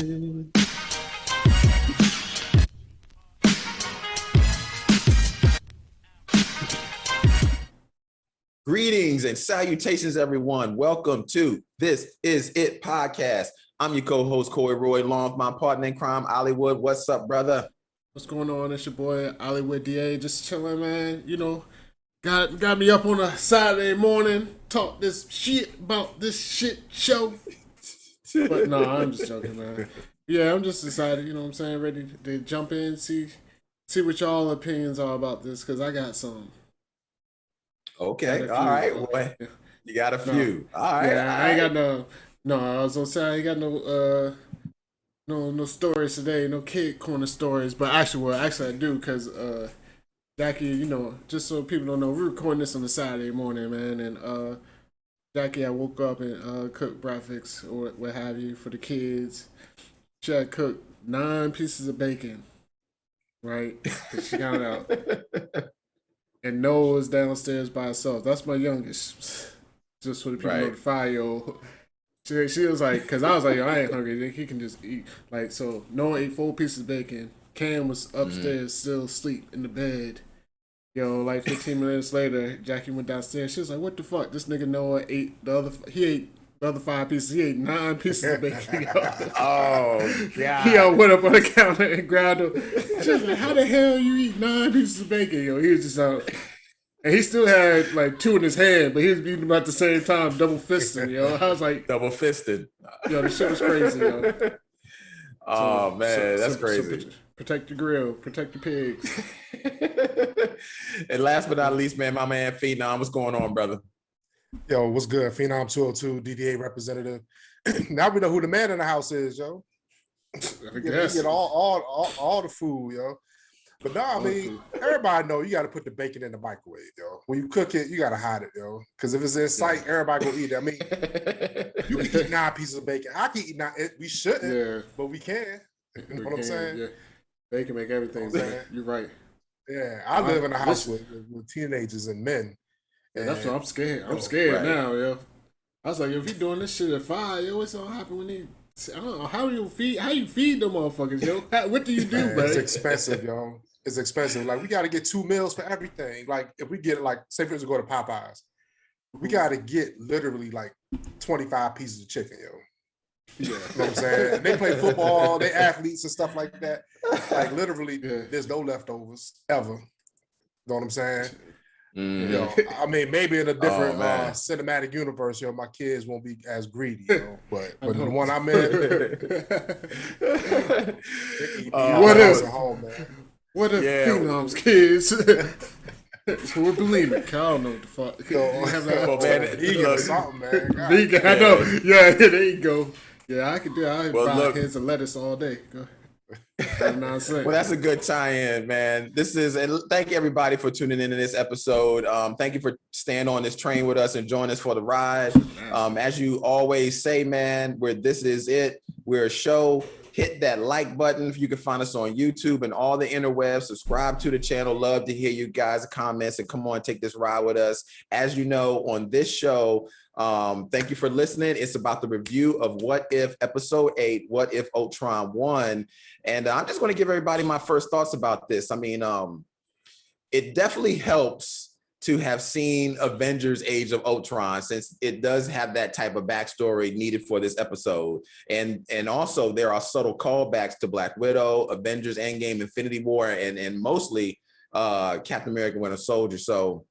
Greetings and salutations, everyone. Welcome to This Is It podcast. I'm your co-host, Corey Roy, along with my partner in crime, Hollywood. What's up, brother? What's going on? It's your boy, Hollywood DA. Just chilling, man. You know, got me up on a Saturday morning, talk this shit about this shit show. But no, I'm just joking, man. Yeah, I'm just excited, you know what I'm saying? Ready to jump in, see what y'all opinions are about this, because I got some. Okay, all right, boy. You got a few. All right. Yeah, I ain't got I was gonna say I ain't got no stories today, no kid corner stories, but actually I do, because Jackie, you know, just so people don't know, we're recording this on a Saturday morning, man, and Jackie, I woke up and cooked breakfast or what have you for the kids. She had cooked 9 pieces of bacon, right? She got it out. And Noah was downstairs by herself. That's my youngest. Just for the people know the 5-year-old. She was like, because I was like, yo, I ain't hungry. He can just eat. Like, so Noah ate 4 pieces of bacon. Cam was upstairs still asleep in the bed. Yo, like 15 minutes later, Jackie went downstairs. She was like, what the fuck? This nigga Noah ate he ate the other 5 pieces. He ate 9 pieces of bacon. Oh, God. He went up on the counter and grabbed him. She was like, how the hell you eat 9 pieces of bacon? Yo, he was just out. And he still had like 2 in his hand, but he was beating them at the same time, double fisting, yo. I was like, double fisted. Yo, the shit was crazy, yo. Oh, man, that's crazy. Protect your grill, protect your pigs. And last but not least, man, my man Phenom, what's going on, brother? Yo, what's good? Phenom 202, DDA representative. Now we know who the man in the house is, yo. I guess. You get all the food, yo. But no, I mean, everybody know you got to put the bacon in the microwave, yo. When you cook it, you got to hide it, yo. Because if it's in sight, everybody go eat it. I mean, you can eat 9 pieces of bacon. I can eat 9. We shouldn't, but we can. You know what I'm saying? Yeah. They can make everything better. You're right. Yeah, I live in a house with teenagers and men. Yeah, that's what I'm scared. I'm scared now, yo. I was like, if you doing this shit at 5, yo, what's gonna happen when they? I don't know how you feed them motherfuckers, yo. What do you do, man? It's expensive, yo. It's expensive. Like we got to get 2 meals for everything. Like if we get like, say for instance, go to Popeyes, we got to get literally like 25 pieces of chicken, yo. Yeah, you know what I'm saying? And they play football, they athletes and stuff like that. Like literally, there's no leftovers ever. You know what I'm saying? Mm-hmm. Yo, I mean, maybe in a different cinematic universe, yo, my kids won't be as greedy, yo. But the one I'm in, what if? Home, man. What if Phenom's kids? We're bulimic. I don't know what the fuck. Vegan or something, man. Vegan, I know. Yeah, there you go. Yeah, I could do. I buy cans of lettuce all day. Go ahead. Well, that's a good tie-in, man. And thank everybody for tuning into this episode. Thank you for staying on this train with us and joining us for the ride. As you always say, man, this is it. We're a show. Hit that like button. You can find us on YouTube and all the interwebs. Subscribe to the channel. Love to hear you guys' comments and come on, take this ride with us. As you know, on this show, thank you for listening. It's about the review of What If Episode 8, What If Ultron 1. And I'm just going to give everybody my first thoughts about this. I mean, it definitely helps to have seen Avengers Age of Ultron, since it does have that type of backstory needed for this episode. And also there are subtle callbacks to Black Widow, Avengers Endgame, Infinity War, and mostly Captain America Winter Soldier. So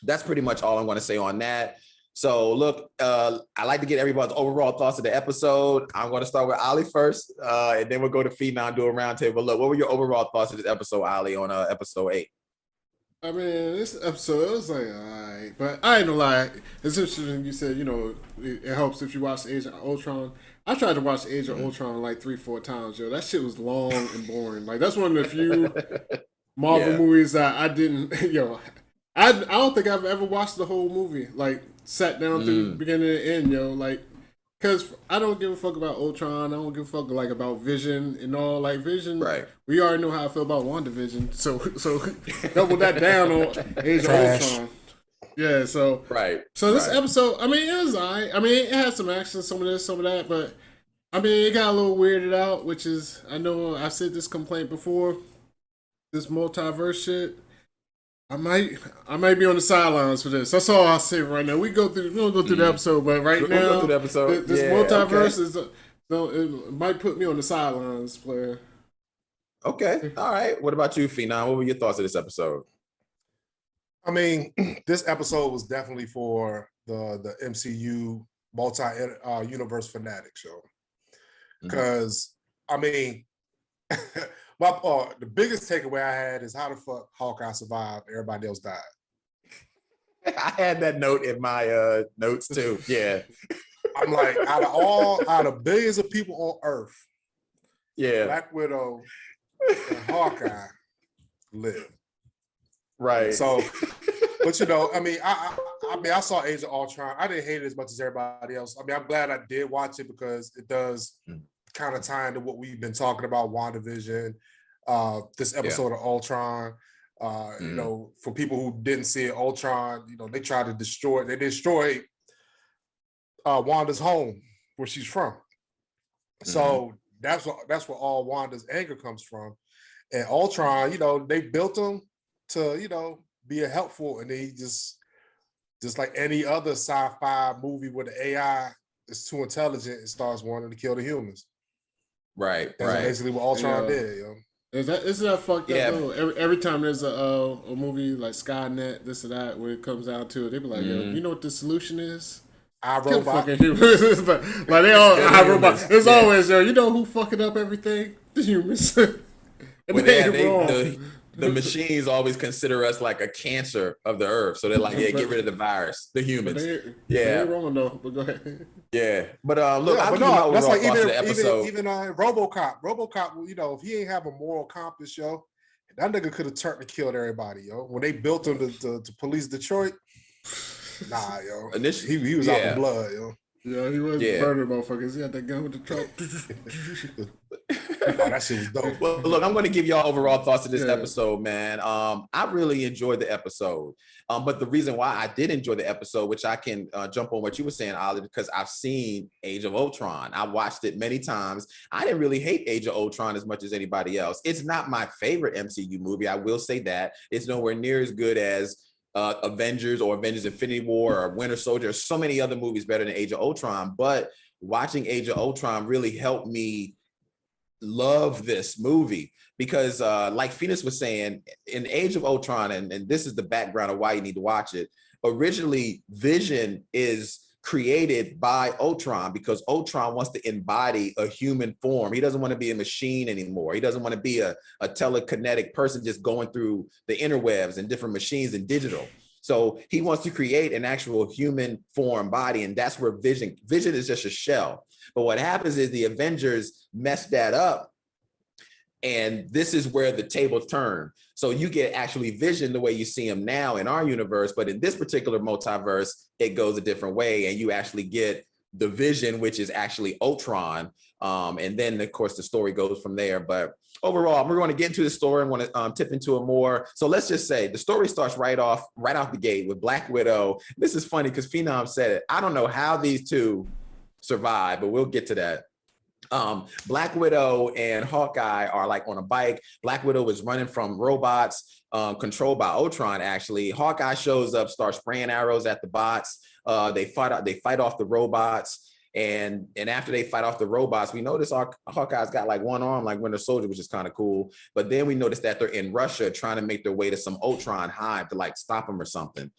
that's pretty much all I'm going to say on that. So look, I like to get everybody's overall thoughts of the episode. I'm going to start with Ali first, and then we'll go to Phenom, do a roundtable. Look, what were your overall thoughts of this episode, Ali, on episode 8? I mean, this episode, it was like, all right. But I ain't gonna lie. It's interesting you said, you know, it helps if you watch Age of Ultron. I tried to watch Age of Ultron like 3-4 times, yo. That shit was long and boring. Like, that's one of the few Marvel movies that I didn't, yo. I don't think I've ever watched the whole movie. Like, sat down through the beginning and end, yo. Like, because I don't give a fuck about Ultron. I don't give a fuck like about Vision and all. Like Vision, right? We already know how I feel about WandaVision. So double that down on Age of Ultron. Yeah. So right. So this episode, I mean, it was alright. I mean, it had some action, some of this, some of that, but I mean, it got a little weirded out, which is, I know I've said this complaint before. This multiverse shit. I might be on the sidelines for this. That's all I'll say right now. We don't go through the episode, but right We'll now, go through the episode. this Yeah, multiverse okay. is, no, it might put me on the sidelines, player. Okay. All right. What about you, Phenom? What were your thoughts of this episode? I mean, this episode was definitely for the MCU multi universe fanatic show. Because I mean, the biggest takeaway I had is how the fuck Hawkeye survived. Everybody else died. I had that note in my notes too. Yeah. I'm like, out of billions of people on Earth, Yeah. Black Widow and Hawkeye live. Right. So, but you know, I mean, I saw Age of Ultron. I didn't hate it as much as everybody else. I mean, I'm glad I did watch it because it does kind of tie into what we've been talking about, WandaVision, this episode of Ultron. You know, for people who didn't see it, Ultron, you know, they tried to destroy. They destroyed Wanda's home where she's from. So that's where all Wanda's anger comes from. And Ultron, you know, they built him to, you know, be a helpful, and he just like any other sci-fi movie where the AI is too intelligent and starts wanting to kill the humans. Right. That's basically what Ultron did, yo. Isn't that fucked up though? Every time there's a movie like Skynet, this or that, when it comes down to it, they be like, yo, you know what the solution is? iRobot. Fucking humans. like they all iRobot. It's always, yo, you know who fucking up everything? The humans. The machines always consider us like a cancer of the earth. So they're like, yeah, get rid of the virus, the humans. They ain't wrong though, but go ahead. Yeah. But look, I'll give you my overall that's like thoughts of the episode. even RoboCop. RoboCop, you know, if he ain't have a moral compass, yo, that nigga could have turned and killed everybody, yo. When they built him to police Detroit, nah, yo. Initially, he was out in blood, yo. Yeah, he was murdering motherfuckers. He had that gun with the truck. That shit was dope. Well, look, I'm going to give y'all overall thoughts of this episode, man. I really enjoyed the episode. But the reason why I did enjoy the episode, which I can jump on what you were saying, Ollie, because I've seen Age of Ultron. I watched it many times. I didn't really hate Age of Ultron as much as anybody else. It's not my favorite MCU movie. I will say that. It's nowhere near as good as Avengers or Avengers Infinity War or Winter Soldier. There's so many other movies better than Age of Ultron. But watching Age of Ultron really helped me love this movie because like Phoenix was saying, in Age of Ultron, and this is the background of why you need to watch it. Originally, Vision is created by Ultron because Ultron wants to embody a human form. He doesn't want to be a machine anymore. He doesn't want to be a telekinetic person just going through the interwebs and different machines and digital. So he wants to create an actual human form body, and that's where Vision is just a shell. But what happens is the Avengers mess that up, and this is where the tables turn. So you get actually Vision the way you see him now in our universe, but in this particular multiverse, it goes a different way, and you actually get the Vision, which is actually Ultron. And then, of course, the story goes from there. But overall, we're going to get into the story and want to tip into it more. So let's just say the story starts right off the gate with Black Widow. This is funny because Phenom said it. I don't know how these two survive, but we'll get to that. Black Widow and Hawkeye are like on a bike. Black Widow is running from robots controlled by Ultron, actually. Hawkeye shows up, starts spraying arrows at the bots. They fight off the robots. And after they fight off the robots, we notice Hawkeye's got like one arm like Winter Soldier, which is kind of cool. But then we notice that they're in Russia trying to make their way to some Ultron hive to like stop them or something.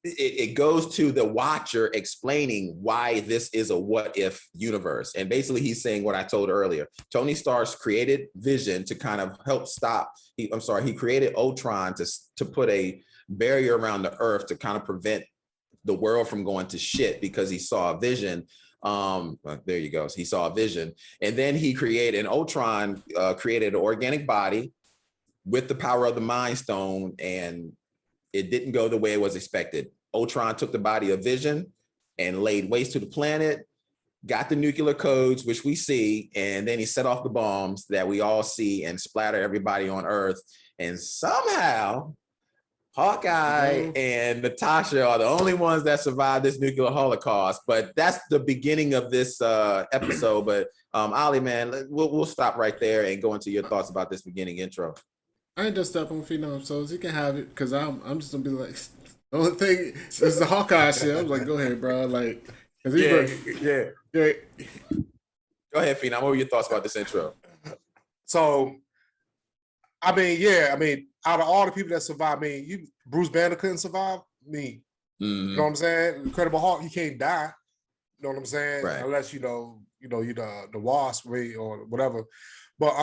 It goes to the Watcher explaining why this is a what if universe. And basically he's saying what I told earlier. Tony Stark created Vision to kind of help stop. He created Ultron to put a barrier around the earth to kind of prevent the world from going to shit because he saw a vision. There you go. He saw a vision. And then Ultron created an organic body with the power of the Mind Stone, and it didn't go the way it was expected. Ultron took the body of Vision and laid waste to the planet, got the nuclear codes, which we see, and then he set off the bombs that we all see and splatter everybody on Earth. And somehow Hawkeye and Natasha are the only ones that survived this nuclear holocaust. But that's the beginning of this episode. But Ollie, man, we'll stop right there and go into your thoughts about this beginning intro. I ain't just step on Phenom, so he can have it because I'm just gonna be like, the only thing this is the Hawkeye shit. I was like, go ahead, bro. Like, cause yeah. Go ahead, Phenom. What were your thoughts about this intro? So, I mean, out of all the people that survived, Bruce Banner couldn't survive. You know what I'm saying? Incredible Hulk, he can't die. You know what I'm saying? Right. Unless you the Wasp way or whatever. But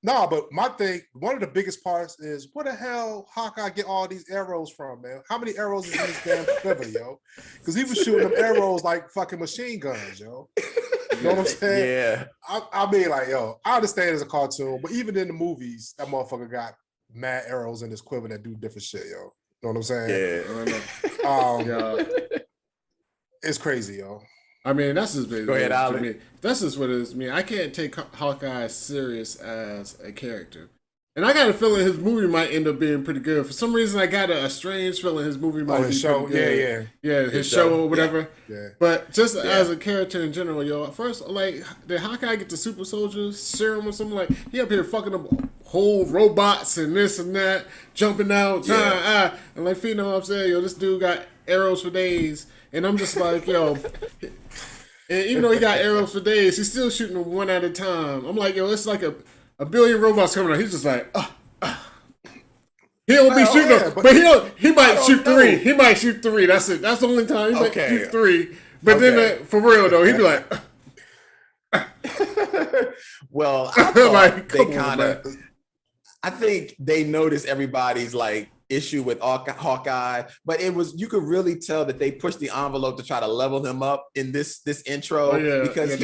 no, but my thing, one of the biggest parts is where the hell Hawkeye get all these arrows from, man? How many arrows is in this damn quiver, yo? Because he was shooting them arrows like fucking machine guns, yo. You know what I'm saying? Yeah. I mean, like, yo, I understand it's a cartoon, but even in the movies, that motherfucker got mad arrows in his quiver that do different shit, yo. You know what I'm saying? Yeah. It's crazy, yo. I mean, that's just Go ahead, Ali. That's just what it is to me. I can't take Hawkeye serious as a character. And I got a feeling his movie might end up being pretty good. For some reason, I got a strange feeling his movie might be show, pretty good. Yeah, his show or whatever. Yeah. But just as a character in general, yo, at first, like, did Hawkeye get the super soldier serum or something? Like, he up here fucking up whole robots and this and that, jumping out, and like, you know what I'm saying? Yo, this dude got arrows for days. And I'm just like, yo, and even though he got arrows for days, he's still shooting them one at a time. I'm like, yo, it's like a billion robots coming out. He's just like, he'll be shooting them, but he might shoot three. He might shoot three. That's it. That's the only time he might shoot three. But then, for real though, he'd be like, well, I thought like, they kind of. I think they noticed everybody's like issue with Hawkeye, but it was, you could really tell that they pushed the envelope to try to level him up in this intro because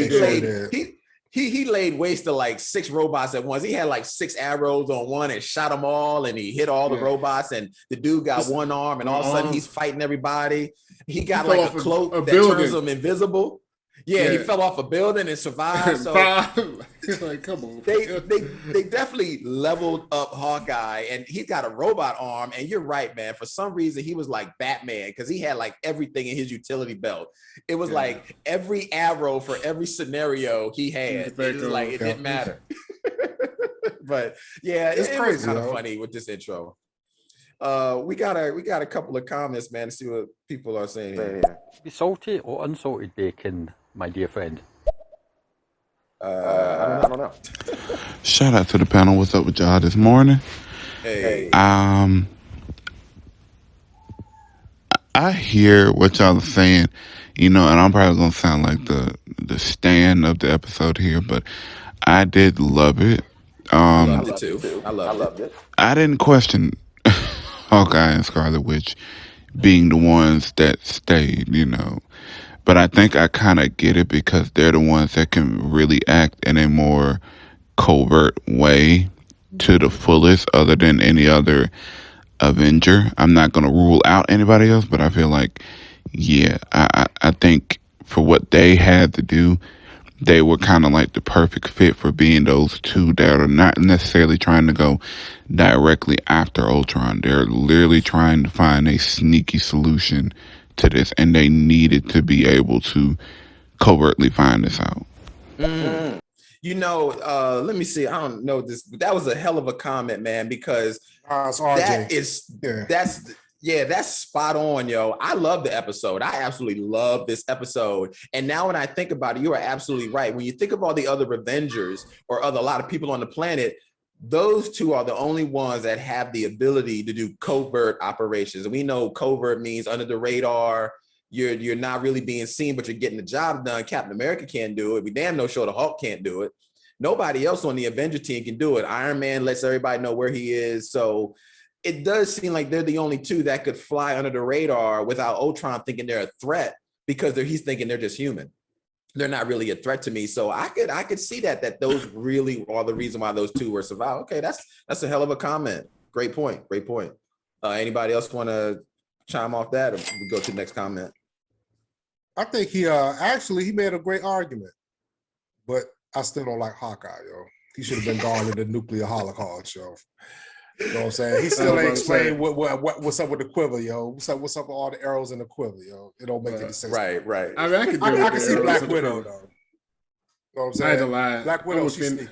he laid waste to like 6 robots at once. He had like 6 arrows on one and shot them all, and he hit all the robots, and the dude got one arm, and all of a sudden he's fighting everybody. He got like a cloak that turns him invisible. Yeah, he fell off a building and survived. So like, come on. They definitely leveled up Hawkeye, and he's got a robot arm. And you're right, man. For some reason, he was like Batman because he had like everything in his utility belt. It was like every arrow for every scenario he had. It was like it didn't matter. But yeah, it's crazy. Kind of funny with this intro. We got a couple of comments, man, to see what people are saying here. Be salty or unsalted bacon, my dear friend? I don't know. Shout out to the panel. What's up with y'all this morning? Hey. I hear what y'all are saying, you know, and I'm probably gonna sound like the stan of the episode here, but I did love it. Loved it too. I loved it. I didn't question Hawkeye and Scarlet Witch being the ones that stayed, you know. But I think I kind of get it because they're the ones that can really act in a more covert way to the fullest other than any other Avenger. I'm not going to rule out anybody else, but I feel like, yeah, I think for what they had to do, they were kind of like the perfect fit for being those two that are not necessarily trying to go directly after Ultron. They're literally trying to find a sneaky solution to this, and they needed to be able to covertly find this out. You know, let me see. I don't know this, but that was a hell of a comment, man, because that's spot on, yo. I love the episode. I absolutely love this episode. And now when I think about it, you are absolutely right. When you think of all the other Avengers or a lot of people on the planet, those two are the only ones that have the ability to do covert operations. And we know covert means under the radar. You're not really being seen, but you're getting the job done. Captain America can't do it. We damn no sure the Hulk can't do it. Nobody else on the Avenger team can do it. Iron Man lets everybody know where he is. So it does seem like they're the only two that could fly under the radar without Ultron thinking they're a threat, because he's thinking they're just human. They're not really a threat to me. So I could see that those really are the reason why those two were survived. Okay, that's a hell of a comment. Great point. Anybody else want to chime off that, or we go to the next comment? I think he made a great argument, but I still don't like Hawkeye, yo. He should have been gone in the nuclear holocaust, yo. You know what I'm saying? He still ain't explained what's up with the quiver, yo. What's up with all the arrows in the quiver, yo? It don't make any sense. Right. I mean, I can see Black Widow, though. You know what I'm saying? I ain't gonna lie. Black Widow, she's sneaky.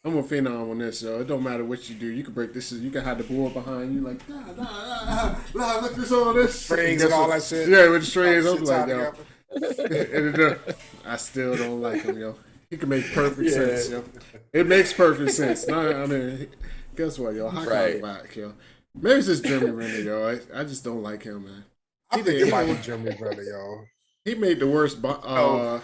I'm gonna phenom on this, yo. It don't matter what you do. You can break this. You can have the board behind you, like, nah, look this all this strings and all that shit. Yeah, with the strings. I'm like, yo. I still don't like him, yo. He can make perfect sense, yo. It makes perfect sense. No, I mean, guess what, yo? Hawkeye back, yo. Maybe it's just Jeremy Renner, yo. I just don't like him, man. I think it might be Jeremy Renner, yo. He made the worst. Born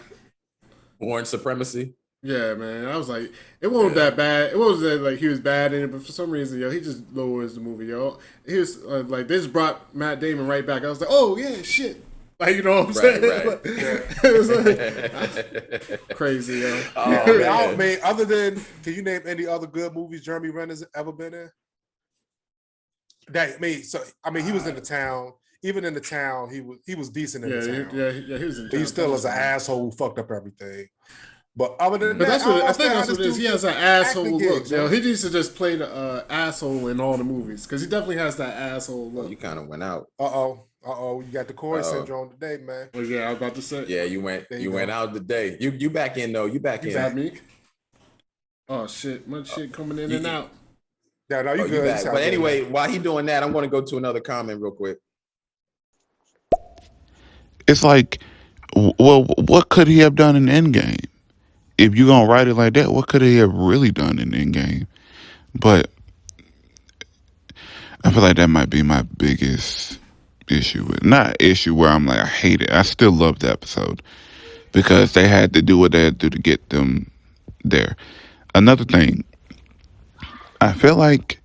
Supremacy. Yeah, man. I was like, it wasn't that bad. It wasn't that like he was bad in it, but for some reason, yo, he just lowers the movie, yo. He was like, they just brought Matt Damon right back. I was like, oh yeah, shit. Like, you know what I'm saying? Right. It was like crazy, yo. I mean, other than, can you name any other good movies Jeremy Renner's ever been in? He was in The Town. Even in The Town, he was decent in The Town. Yeah, he was in The Town. But he still is an asshole who fucked up everything. But other than that, I think that's what it is. He has an asshole look. Yo, he needs to just play the asshole in all the movies because he definitely has that asshole look. You kind of went out. You got the Corey syndrome today, man. Oh yeah, I was about to say. Yeah, you went out today. You back in though. You back in. Is that me? Oh shit, much shit coming in and out. Yeah, no, you good. Back. But anyway, while he doing that, I'm going to go to another comment real quick. It's like, well, what could he have done in Endgame? If you're going to write it like that, what could he have really done in Endgame? But I feel like that might be my biggest issue with, not issue where I'm like, I hate it. I still love the episode because they had to do what they had to do to get them there. Another thing, I feel like,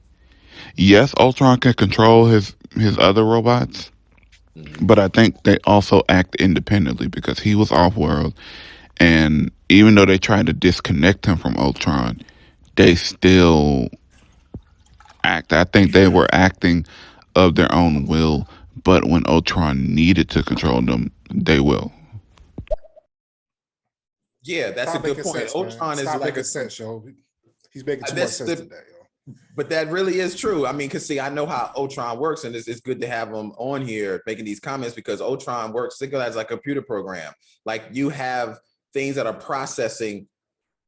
yes, Ultron can control his other robots, but I think they also act independently because he was off-world. And even though they tried to disconnect him from Ultron, they still act. I think they were acting of their own will, but when Ultron needed to control them, they will. Yeah, that's a good point. Sense, Ultron is like making sense, yo. He's making too much sense today, yo. But that really is true. I mean, because see, I know how Ultron works, and it's good to have him on here making these comments because Ultron works as like a computer program. Like you have things that are processing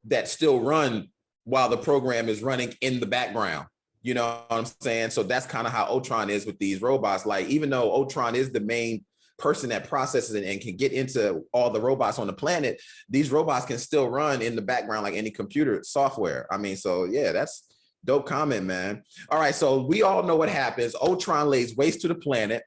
that still run while the program is running in the background. You know what I'm saying? So that's kind of how Ultron is with these robots. Like, even though Ultron is the main person that processes it and can get into all the robots on the planet, these robots can still run in the background like any computer software. I mean, so yeah, that's dope comment, man. All right, so we all know what happens. Ultron lays waste to the planet.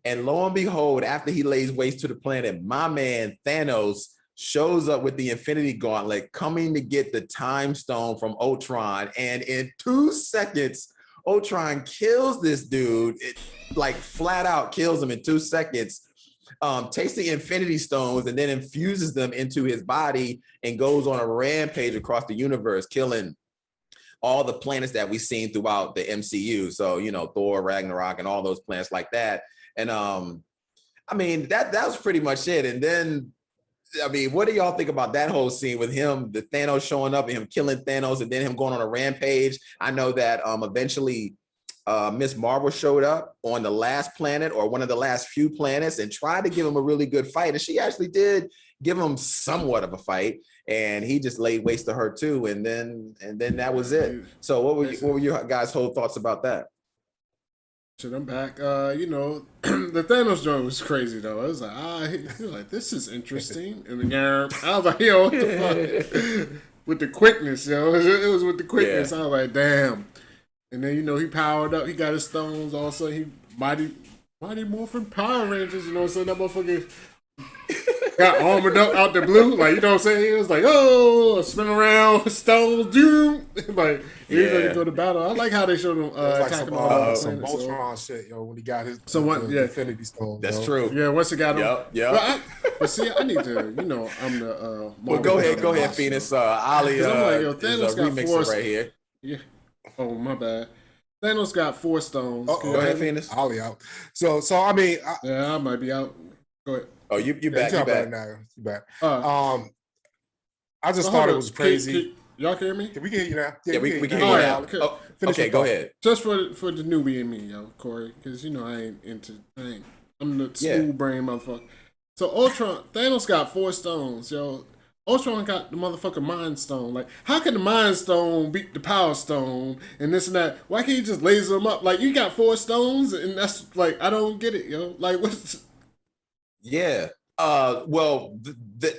And lo and behold, after he lays waste to the planet, my man Thanos shows up with the Infinity Gauntlet coming to get the Time Stone from Ultron. And in 2 seconds, Ultron kills this dude. It, like, flat out kills him in 2 seconds. Takes the Infinity Stones and then infuses them into his body and goes on a rampage across the universe, killing all the planets that we've seen throughout the MCU. So, you know, Thor, Ragnarok, and all those planets like that. And I mean, that was pretty much it. And then, I mean, what do y'all think about that whole scene with him, the Thanos showing up and him killing Thanos and then him going on a rampage? I know that eventually Miss Marvel showed up on the last planet or one of the last few planets and tried to give him a really good fight. And she actually did give him somewhat of a fight. And he just laid waste to her too. And then that was it. So what were your guys' whole thoughts about that? Shit, I'm back. You know, the Thanos joint was crazy though. I was like, he was like, this is interesting. And then I was like, yo, what the fuck? With the quickness, yo. It was with the quickness. Yeah. I was like, damn. And then, you know, he powered up. He got his stones. Also, he mighty morphin Power Rangers. You know what I'm saying? That motherfucker got armored up out the blue. Like, you know what I'm saying? He was like, oh, spin around, stones, doom. Like, he's ready to go to battle. I like how they showed him attacking all some Ultron shit, yo, when he got his Infinity Stone. That's true. Yeah, once he got him. Yeah. But see, I need to, you know, I'm the well, go ahead, Phoenix. Ali, I'm like, yo, Thanos got 4 right here. Yeah. Oh, my bad. Thanos got 4 stones. Go ahead, Phoenix. Ali out. So I mean, yeah, I might be out. Go ahead. Oh, you back? You back now? You back? I just thought it was crazy. Y'all can hear me? We can hear you now. Yeah, we can you hear you now. now. Okay. Oh, Finish okay, your go thought. ahead. Just for the newbie in me, yo, Corey, because you know I'm the smooth brain motherfucker. So Ultron, Thanos got 4 stones, yo. Ultron got the motherfucking Mind Stone. Like, how can the Mind Stone beat the Power Stone and this and that? Why can't you just laser them up? Like, you got 4 stones, and that's like, I don't get it, yo. Like, what's? Yeah. Well,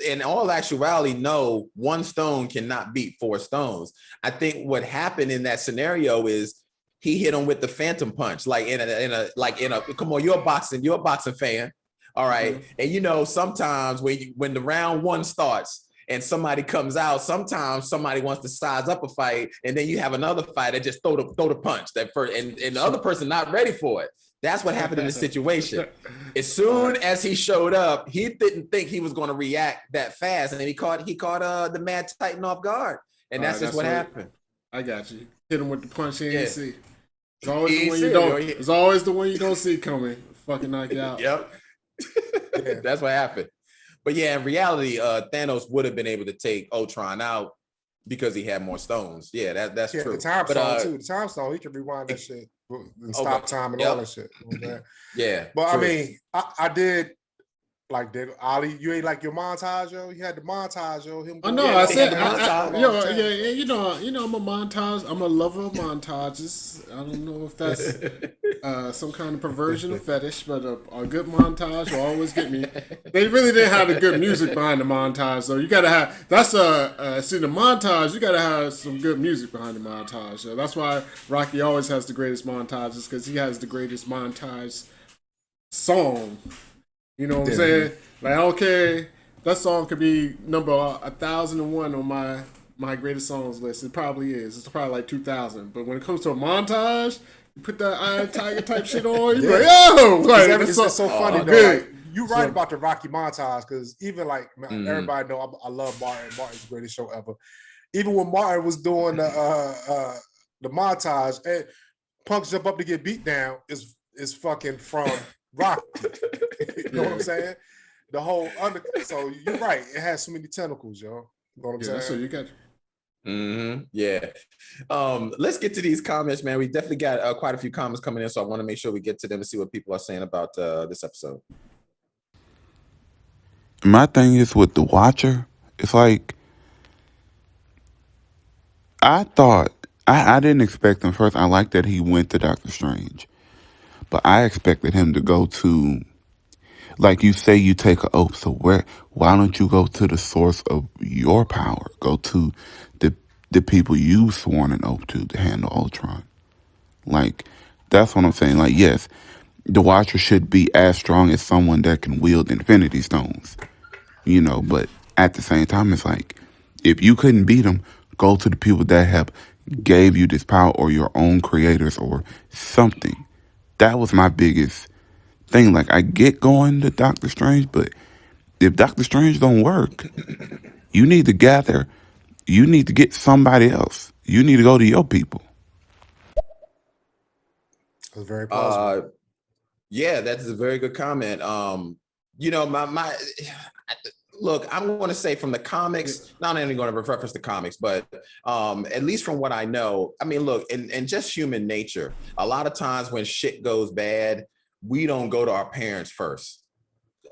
in all actuality, no, 1 stone cannot beat 4 stones. I think what happened in that scenario is he hit him with the phantom punch, like in a come on, you're a boxing fan. All right. Mhm. And you know, sometimes when the round 1 starts and somebody comes out, sometimes somebody wants to size up a fight, and then you have another fight that just throw the punch that first, and the other person not ready for it. That's what happened in this situation. As soon as he showed up, he didn't think he was going to react that fast, and he caught the Mad Titan off guard, and that's just what happened. I got you. Hit him with the punch he Yeah. didn't see. It's always the He one see you it, don't. yo. It's always the one you don't see coming. Fucking knock you out. Yep. Yeah. That's what happened. But yeah, in reality, Thanos would have been able to take Ultron out because he had more stones. Yeah, that's true. The time But, stone too. The time stone, he can rewind that shit and stop time and all that shit. You know what I'm saying? Yeah. But true. I mean, I did like that. Ali, you ain't like your montage, yo. You had the montage, yo. Him. Oh no, going- I they said, had the montage all the time. you know, I'm a montage. I'm a lover of montages. I don't know if that's some kind of perversion or fetish, but a good montage will always get me. They really didn't have the good music behind the montage, so you gotta have. That's see the montage. You gotta have some good music behind the montage. So that's why Rocky always has the greatest montages, because he has the greatest montage song. You know what I'm saying? Like, okay, that song could be number 1,001 on my greatest songs list. It probably is. It's probably like 2,000. But when it comes to a montage, you put that Iron Tiger type shit on, you're like, yo! Like, It's so funny, though. good. Like, you're right about the Rocky montage, because even like everybody know I love Martin. Martin's the greatest show ever. Even when Martin was doing the montage, and Punk's jump up to get beat down is fucking from Rocky. You know what I'm saying? The whole so you're right. It has so many tentacles, yo. You know what I'm saying? So you got. Yeah. Let's get to these comments, man. We definitely got quite a few comments coming in, so I want to make sure we get to them and see what people are saying about this episode. My thing is with the Watcher, it's like I thought I didn't expect him first. I like that he went to Doctor Strange, but I expected him to go to, like you say, you take an oath. So why don't you go to the source of your power? Go to the people you've sworn an oath to handle Ultron. Like, that's what I'm saying. Like, yes, the Watcher should be as strong as someone that can wield Infinity Stones, you know, but at the same time, it's like, if you couldn't beat them, go to the people that have gave you this power, or your own creators or something. That was my biggest thing. Like, I get going to Doctor Strange, but if Doctor Strange don't work, you need to get somebody else. You need to go to your people. That's very plausible. Yeah, that's a very good comment. You know, my look, I'm going to say from the comics, not only going to reference the comics, but at least from what I know, I mean, look, and just human nature, a lot of times when shit goes bad, we don't go to our parents first.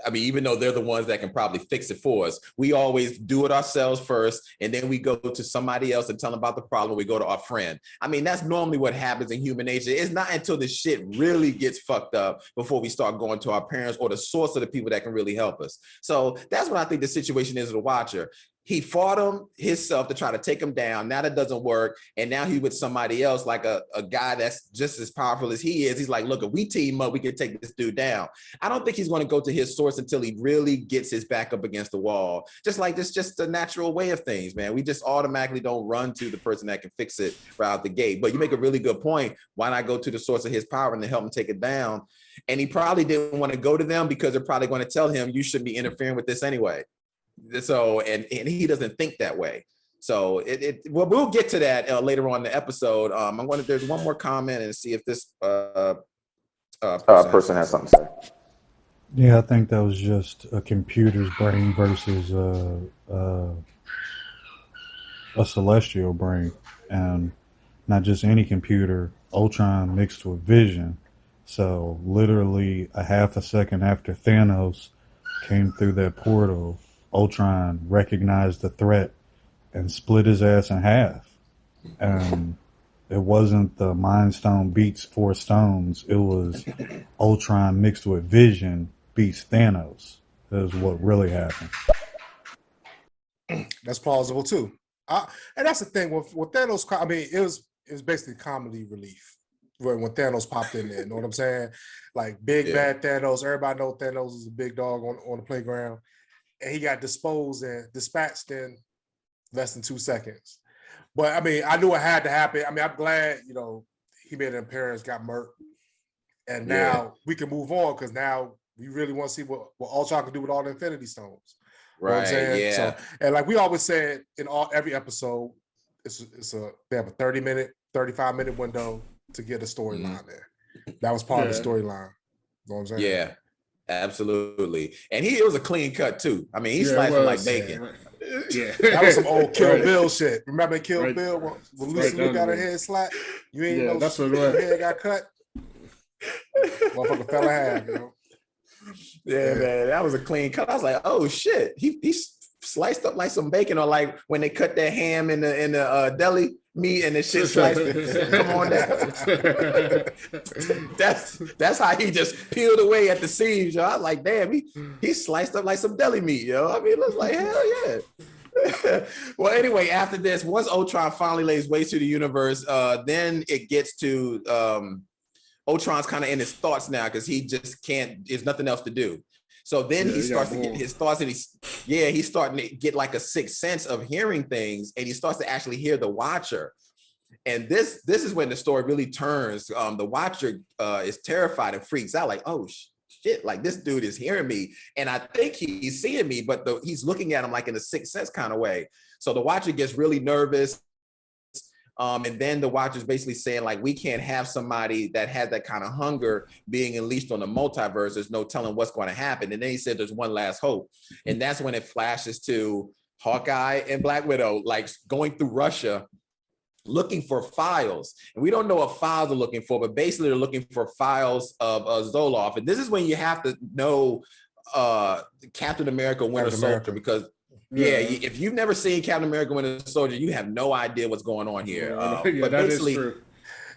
I mean, even though they're the ones that can probably fix it for us, we always do it ourselves first, and then we go to somebody else and tell them about the problem. We go to our friend. I mean, that's normally what happens in human nature. It's not until the shit really gets fucked up before we start going to our parents or the source of the people that can really help us. So that's what I think the situation is with the Watcher. He fought him himself to try to take him down. Now that doesn't work. And now he's with somebody else, like a guy that's just as powerful as he is. He's like, look, if we team up, we can take this dude down. I don't think he's going to go to his source until he really gets his back up against the wall. Just like this, just the natural way of things, man. We just automatically don't run to the person that can fix it right out the gate. But you make a really good point. Why not go to the source of his power and to help him take it down? And he probably didn't want to go to them because they're probably going to tell him, you shouldn't be interfering with this anyway. So, and he doesn't think that way. So well, we'll get to that later on in the episode. There's one more comment and see if this person has something to say. Yeah, I think that was just a computer's brain versus a celestial brain, and not just any computer. Ultron mixed with Vision. So literally a half a second after Thanos came through that portal, Ultron recognized the threat and split his ass in half. And it wasn't the Mind Stone beats Four Stones. It was Ultron mixed with Vision beats Thanos. That is what really happened. That's plausible too. And that's the thing with Thanos. I mean, it was basically comedy relief when Thanos popped in there. You know what I'm saying? Like big bad Thanos. Everybody knows Thanos is a big dog on the playground, and he got dispatched in less than 2 seconds. But I mean, I knew it had to happen. I mean, I'm glad he made an appearance, got murked, and now we can move on because now we really want to see what Ultron can do with all the Infinity Stones. You know what I'm saying? Yeah. So, and like we always said in every episode, they have a 30-minute, 35-minute window to get a storyline there. That was part of the storyline. You know what I'm saying? Yeah, absolutely. And it was a clean cut too. I mean, he sliced him like bacon. Yeah. That was some old Kill Bill shit. Remember Kill Bill when Lucy got her head slapped? You ain't know that's what her head got cut. Motherfucker fell in half, Yeah, man, that was a clean cut. I was like, oh shit, he sliced up like some bacon, or like when they cut that ham in the deli meat and the shit sliced. Come on down. that's how he just peeled away at the seams. Yo. I was like, damn, he sliced up like some deli meat, yo. I mean, it looks like hell yeah. Well, anyway, after this, once Ultron finally lays waste to the universe, then it gets to Ultron's kind of in his thoughts now because he just can't. There's nothing else to do. So then he starts to get his thoughts, and he's starting to get like a sixth sense of hearing things, and he starts to actually hear the Watcher. And this is when the story really turns. The Watcher is terrified and freaks out, like, oh shit, like this dude is hearing me, and I think he's seeing me, but he's looking at him like in a sixth sense kind of way. So the Watcher gets really nervous. And then the Watcher's basically saying, like, we can't have somebody that has that kind of hunger being unleashed on the multiverse. There's no telling what's going to happen. And then he said there's one last hope. And that's when it flashes to Hawkeye and Black Widow, like going through Russia, looking for files. And we don't know what files they're looking for, but basically they're looking for files of Zoloff. And this is when you have to know Captain America Winter Soldier, because if you've never seen Captain America Winter Soldier, you have no idea what's going on here. But that basically, is true.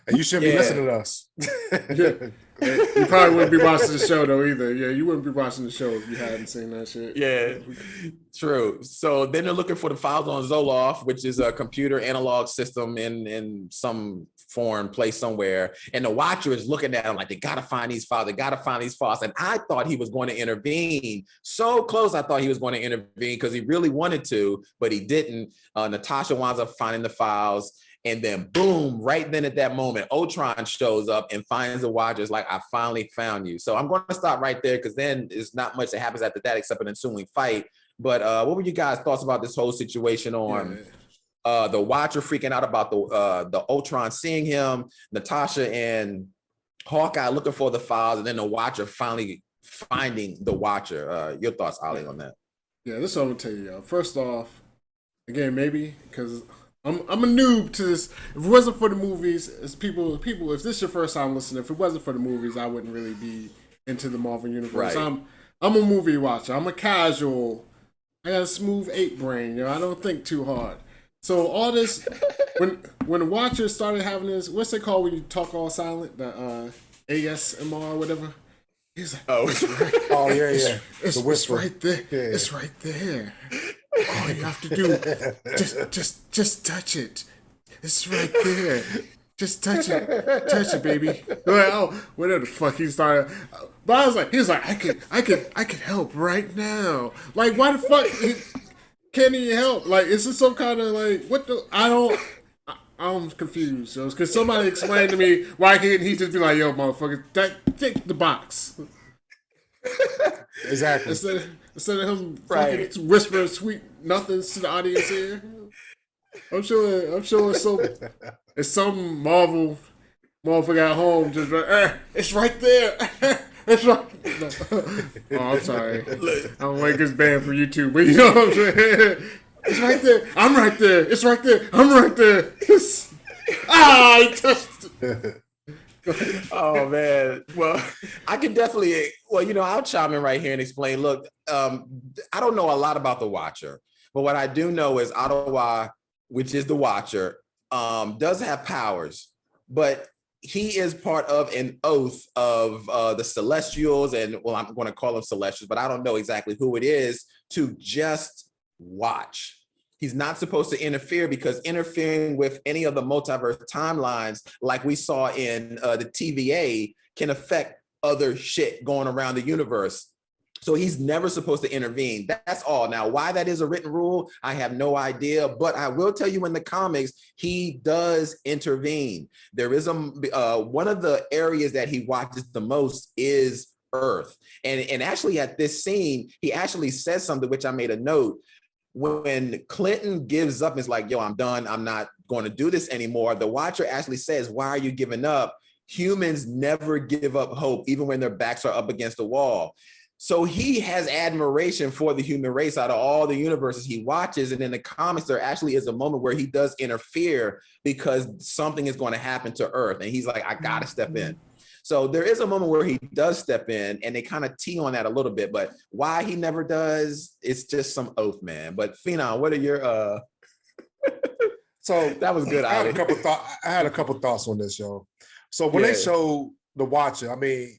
And you shouldn't be listening to us. You probably wouldn't be watching the show though either. Yeah, you wouldn't be watching the show if you hadn't seen that shit. Yeah, true. So then they're looking for the files on Zoloff, which is a computer analog system in some foreign place somewhere. And the Watcher is looking at him like, they gotta find these files. They gotta find these files. And I thought he was going to intervene. So close, I thought he was going to intervene because he really wanted to, but he didn't. Natasha winds up finding the files. And then boom, right then at that moment, Ultron shows up and finds the Watchers like, I finally found you. So I'm going to stop right there because then there's not much that happens after that except an ensuing fight. But what were you guys' thoughts about this whole situation on the Watcher freaking out about the Ultron seeing him, Natasha and Hawkeye looking for the files, and then the Watcher finally finding the Watcher? Your thoughts, Ali, on that? Yeah, this is what I'm going to tell you, y'all. First off, again, maybe because I'm a noob to this. If it wasn't for the movies, as people, if this is your first time listening, if it wasn't for the movies, I wouldn't really be into the Marvel universe. Right. I'm a movie watcher. I'm a casual. I got a smooth 8 brain. I don't think too hard. So all this, when the Watchers started having this, what's it called when you talk all silent? The ASMR or whatever. He's like, it's right. Oh yeah. It's right there. Yeah. It's right there. All you have to do, just touch it. It's right there. Just touch it, baby. Well, whatever the fuck he started. But I was like, he's like, I could help right now. Like, why the fuck can he help? Like, is this some kind of like what the? I'm confused. So, because somebody explained to me why can't he just be like, yo, motherfucker, take the box. Exactly. Instead of him fucking whispering sweet nothings to the audience here. I'm sure it's some Marvel motherfucker at home just like, it's right there. It's right. No. Oh, I'm sorry. I don't like this band for YouTube, but you know what I'm saying? It's right there. I'm right there. It's right there. I'm right there. I touched it. Oh man. Well, I can definitely. Well, I'll chime in right here and explain. Look, I don't know a lot about the Watcher, but what I do know is Ottawa, which is the Watcher, does have powers, but he is part of an oath of the Celestials, and I'm going to call them Celestials, but I don't know exactly who it is, to just watch. He's not supposed to interfere, because interfering with any of the multiverse timelines, like we saw in the TVA, can affect other shit going around the universe. So he's never supposed to intervene. That's all. Now, why that is a written rule, I have no idea. But I will tell you, in the comics, he does intervene. There is one of the areas that he watches the most is Earth. And actually at this scene, he actually says something which I made a note. When Clinton gives up and is like, yo, I'm done, I'm not going to do this anymore, the Watcher actually says, why are you giving up? Humans never give up hope, even when their backs are up against the wall. So he has admiration for the human race out of all the universes he watches. And in the comics, there actually is a moment where he does interfere because something is going to happen to Earth. And he's like, I got to step in. So there is a moment where he does step in, and they kind of tee on that a little bit. But why he never does, it's just some oath, man. But Phenom, what are your... So that was good. I had a couple thoughts on this, yo. So when they showed the Watcher, I mean,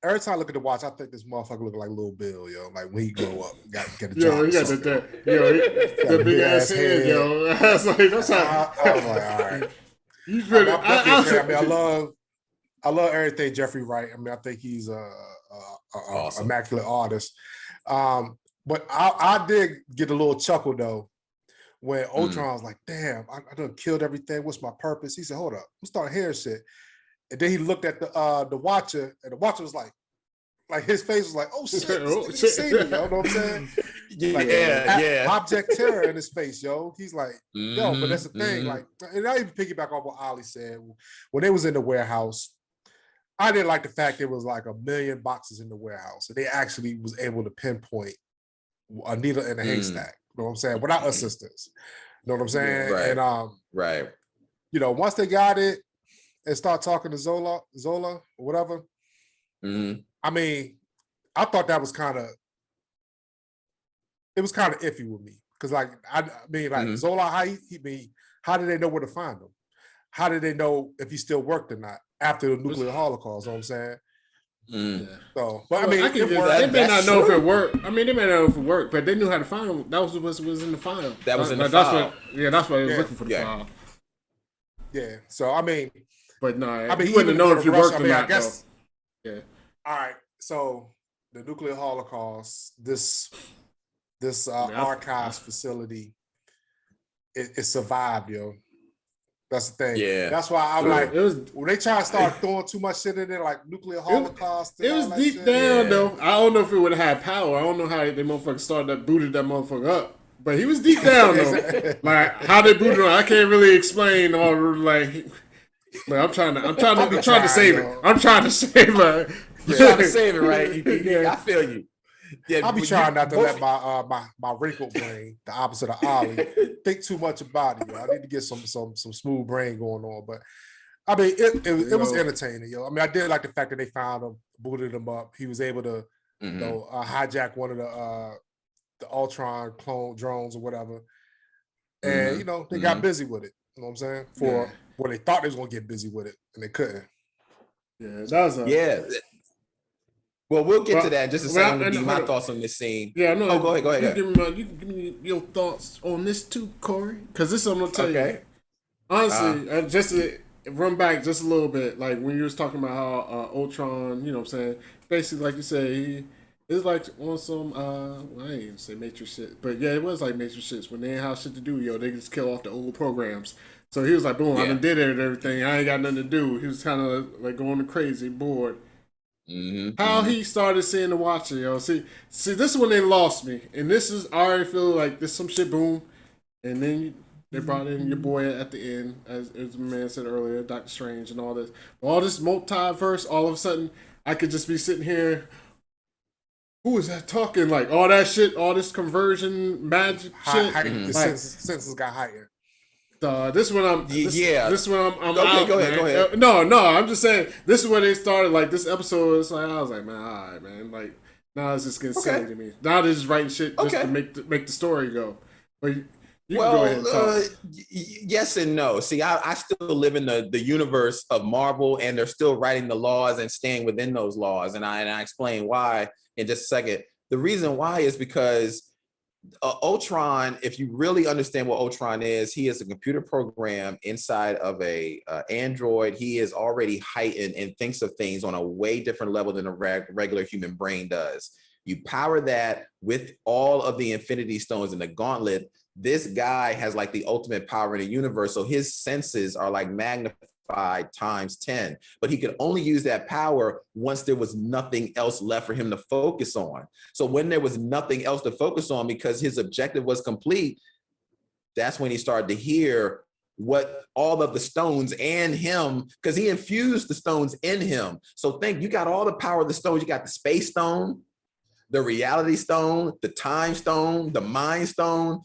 every time I look at the Watcher, I think this motherfucker look like Little Bill, yo. Like when he grow up, got to get a job. Yo, he got the big ass head, yo. I was like, that's how. I was like, all right. He's really. I love everything Jeffrey Wright. I mean, I think he's a awesome, immaculate artist. But I did get a little chuckle though when Ultron was like, "Damn, I done killed everything. What's my purpose?" He said, "Hold up, I'm starting hearing shit." And then he looked at the Watcher, and the Watcher was like his face was like, "Oh shit, this see me, yo." You know what I'm saying? Yeah. Object terror in his face, yo. He's like, yo, but that's the thing. Like, and I even piggyback on what Ollie said when they was in the warehouse. I didn't like the fact there was like 1 million boxes in the warehouse, and they actually was able to pinpoint a needle in a haystack. You know what I'm saying? Without assistance. You know what I'm saying? Right. And right. Once they got it and start talking to Zola or whatever. I mean, I thought that was kind of iffy with me, because Zola, how did they know where to find him? How did they know if he still worked or not after the nuclear holocaust? You know what I'm saying? Yeah. So, but I mean, they may not know if it worked. I mean, they may not know if it worked, but they knew how to find him. That was what was in the file. That was in the file. That's why they was looking for the file. Yeah. So I mean, but no, I mean, he wouldn't have known if it worked or not. I guess. Though. Yeah. All right. So the nuclear holocaust, this archives facility, it survived, yo. That's the thing. Yeah. That's why I'm like, when they try to start throwing too much shit in there, like nuclear holocaust. It was deep down, though. I don't know if it would have had power. I don't know how they motherfucker booted that motherfucker up. But he was deep down, though. Like, how they booted him, I can't really explain all, like, but I'm trying to save it. I'm trying to save it. You're trying to save it, right? I feel you. Yeah, I'll be trying not to let my wrinkled brain, the opposite of Ollie, think too much about it. Yo. I need to get some smooth brain going on. But I mean, it was entertaining, yo. I mean, I did like the fact that they found him, booted him up. He was able to, hijack one of the Ultron clone drones or whatever, and they got busy with it. You know what I'm saying? They thought they was gonna get busy with it, and they couldn't. Yeah, that was Well, we'll get to that in just a second. Give my thoughts on this scene. Yeah, no. Go ahead. You can give me your thoughts on this too, Corey, because this is what I'm gonna tell you. Honestly, just to run back just a little bit, like when you was talking about how Ultron, you know what I'm saying? Basically, like you say, it's like on some, I ain't even say Matrix shit, but yeah, it was like Matrix shit. When they ain't have shit to do, yo, they just kill off the old programs. So he was like, boom, I done did it and everything. I ain't got nothing to do. He was kind of like going crazy, bored. How he started seeing the Watcher, yo. See, this is when they lost me, and this is I already feel like this some shit boom, and then they brought in your boy at the end, as the man said earlier, Doctor Strange and all this multiverse. All of a sudden, I could just be sitting here. who is that talking? Like all that shit, all this conversion magic shit. The senses got heightened. This one I'm This one I'm Okay, out, go ahead, man. go ahead. No, I'm just saying this is where they started. Like this episode, it's like I was like, man, all right, man. Like now it's just getting silly to me. Now they're just writing shit just to make the story go. But you can go ahead and talk. Yes and no. See, I still live in the universe of Marvel, and they're still writing the laws and staying within those laws. And I explain why in just a second. The reason why is because Ultron, if you really understand what Ultron is, he is a computer program inside of a android. He is already heightened and thinks of things on a way different level than a regular human brain does. You power that with all of the Infinity Stones in the gauntlet. This guy has like the ultimate power in the universe. So his senses are like magnified times 10, but he could only use that power once there was nothing else left for him to focus on. So when there was nothing else to focus on because his objective was complete, that's when he started to hear what all of the stones and him, because he infused the stones in him. So think, you got all the power of the stones. You got the space stone, the reality stone, the time stone, the mind stone,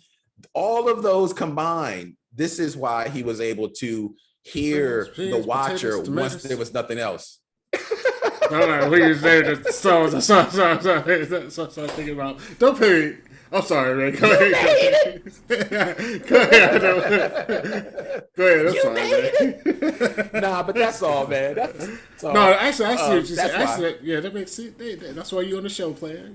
all of those combined. This is why he was able to hear the Watcher once there was nothing else. No, we just say the stones. Sorry, thinking about. Don't pay. I'm sorry, man. Go ahead. Go ahead. I'm sorry, man. Nah, but that's all, man. That's all. No, actually, I see what you said. That's Actually, yeah, that makes sense. That's why you on the show, player.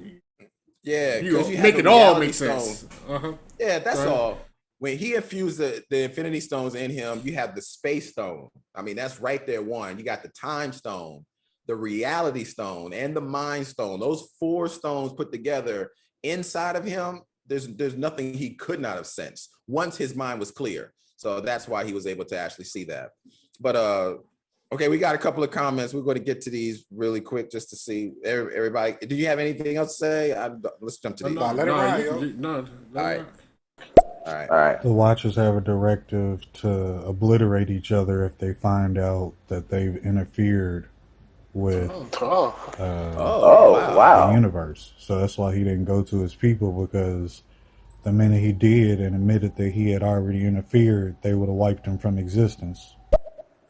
Yeah, you have make the it all reality make sense. stone. Yeah, that's all. When he infused the Infinity Stones in him, you have the Space Stone. I mean, that's right there. One, you got the Time Stone, the Reality Stone, and the Mind Stone. Those 4 stones put together inside of him, there's nothing he could not have sensed once his mind was clear. So that's why he was able to actually see that. But okay, we got a couple of comments. We're going to get to these really quick just to see everybody. Do you have anything else to say? Let's jump to these. Let it ride, yo. No, all right. All right. The Watchers have a directive to obliterate each other if they find out that they've interfered with wow. the universe. So that's why he didn't go to his people, because the minute he did and admitted that he had already interfered, they would have wiped him from existence.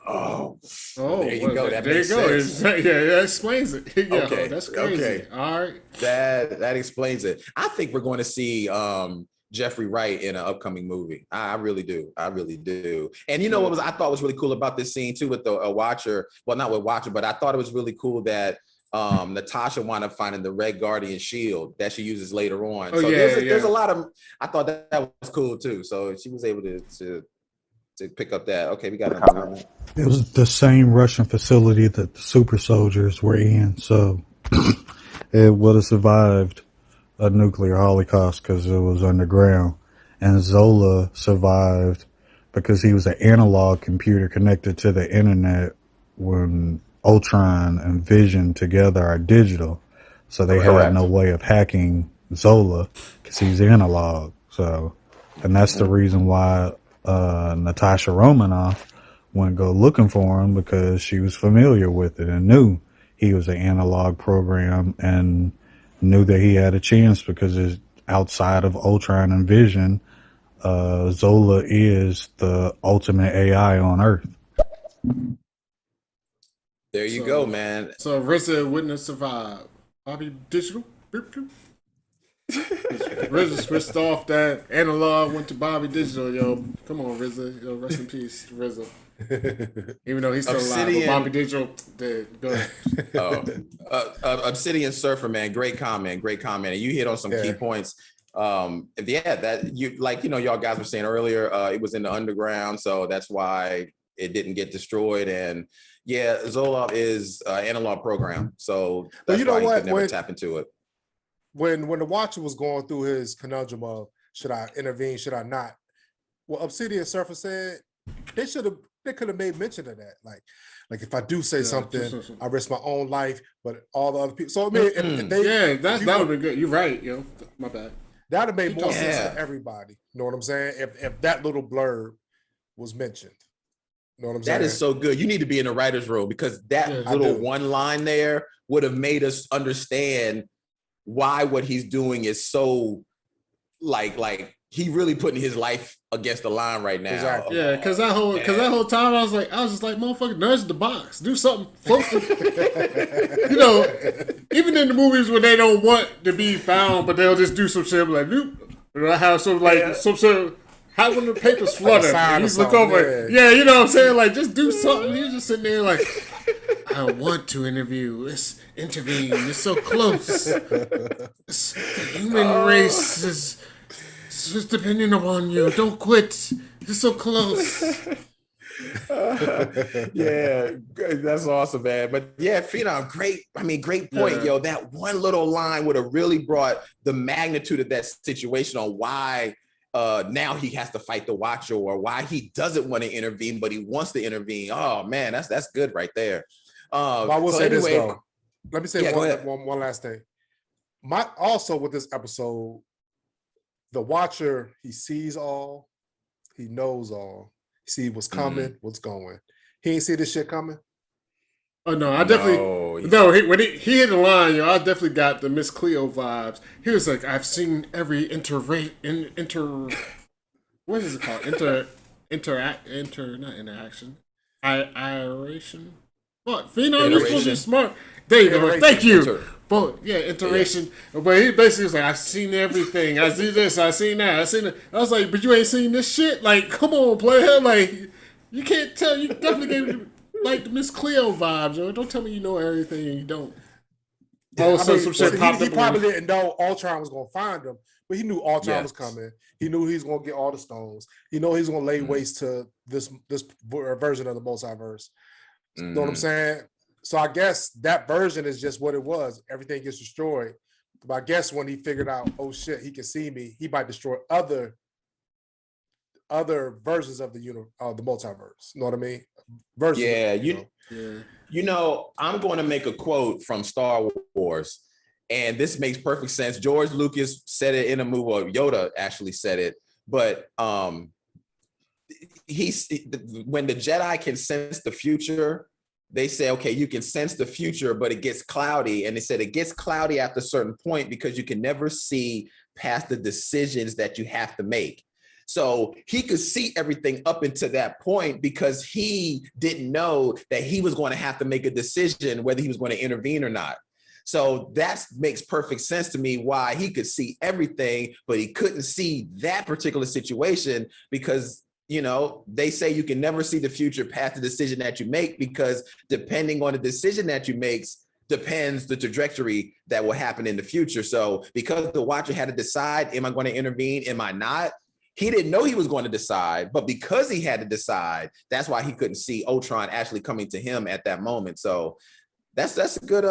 Oh, there you go. That there makes you go. sense. Yeah, that explains it. Okay, that's crazy. Okay. All right. That explains it. I think we're going to see Jeffrey Wright in an upcoming movie. I really do. And you know what I thought was really cool about this scene too with the Watcher. Well, not with Watcher, but I thought it was really cool that Natasha wound up finding the Red Guardian shield that she uses later on. So there's a lot of. I thought that was cool too. So she was able to pick up that. Okay, we got another comment. It was the same Russian facility that the super soldiers were in, so it would have survived a nuclear holocaust because it was underground. And Zola survived because he was an analog computer connected to the internet when Ultron and Vision together are digital. So they had no way of hacking Zola because he's analog. So, and that's the reason why Natasha Romanoff wouldn't go looking for him, because she was familiar with it and knew he was an analog program and knew that he had a chance because it's outside of Ultron and Vision. Zola is the ultimate AI on Earth. There you go, man. So RZA wouldn't have survived. Bobby Digital. RZA switched off that analog, went to Bobby Digital. Yo, come on, RZA. Yo, rest in peace, RZA. Even though he's still alive, but Bobby Digital dead. Go ahead. Obsidian Surfer, man, great comment. And you hit on some key points. That you like, y'all guys were saying earlier, it was in the underground, so that's why it didn't get destroyed. And Zola is analog program, so that's why he could never tap into it. When the Watcher was going through his conundrum of should I intervene, should I not? What Obsidian Surfer said, they could have made mention of that. Like if I do say something, I risk my own life, but all the other people. So I mean, that would have been good. You're right, my bad. That would have made more sense to everybody. You know what I'm saying? If that little blurb was mentioned. You know what I'm saying? That is so good. You need to be in the writer's room, because that little one line there would have made us understand why what he's doing is so like he really putting his life against the line right now. Exactly. Yeah, because that whole time I was just like, motherfucker, nudge the box, do something. You know, even in the movies when they don't want to be found, but they'll just do some shit like, have some some sort of. How when the papers flutter, and you look over, you know what I'm saying? Like, just do something. He's just sitting there like, I want to intervene. It's so close. The human race is just depending upon you. Don't quit. It's so close. Yeah, that's awesome, man. But yeah, Phenom, great point, yo. That one little line would have really brought the magnitude of that situation on why now he has to fight the Watcher, or why he doesn't want to intervene, but he wants to intervene. Oh man, that's good right there. I will say this though. Let me say one last thing. Also with this episode, the Watcher, he sees all, he knows all, he see what's coming, what's going. He ain't see this shit coming. Oh no, I definitely when he hit the line, yo, I definitely got the Miss Cleo vibes. He was like, I've seen every what is it called? Not interaction. Iration. What? Phenom, you're supposed to be smart. There you go. Thank you. But yeah, iteration. Yeah. But he basically was like, I've seen everything. I see this, I seen that, I seen it. I was like, but you ain't seen this shit? Like, come on, player. Like, you can't tell. You definitely gave like the Miss Cleo vibes, yo. Don't tell me you know everything and you don't. Also, some shit popped up. He probably didn't know Ultron was gonna find him, but he knew Ultron was coming. He knew he was gonna get all the stones. He knew he was gonna lay waste to this version of the multiverse. You know what I'm saying? So I guess that version is just what it was. Everything gets destroyed. But I guess when he figured out, oh shit, he can see me, he might destroy other versions of the multiverse. You know what I mean? You know, I'm going to make a quote from Star Wars, and this makes perfect sense. George Lucas said it in a movie, or Yoda actually said it, but when the Jedi can sense the future, they say, okay, you can sense the future, but it gets cloudy. And they said it gets cloudy at a certain point because you can never see past the decisions that you have to make. So he could see everything up until that point because he didn't know that he was going to have to make a decision whether he was going to intervene or not. So that makes perfect sense to me why he could see everything, but he couldn't see that particular situation because, you know, they say you can never see the future past the decision that you make because depending on the decision that you make depends the trajectory that will happen in the future. So because the Watcher had to decide, am I going to intervene? Am I not? He didn't know he was going to decide, but because he had to decide, that's why he couldn't see Ultron actually coming to him at that moment. So that's a good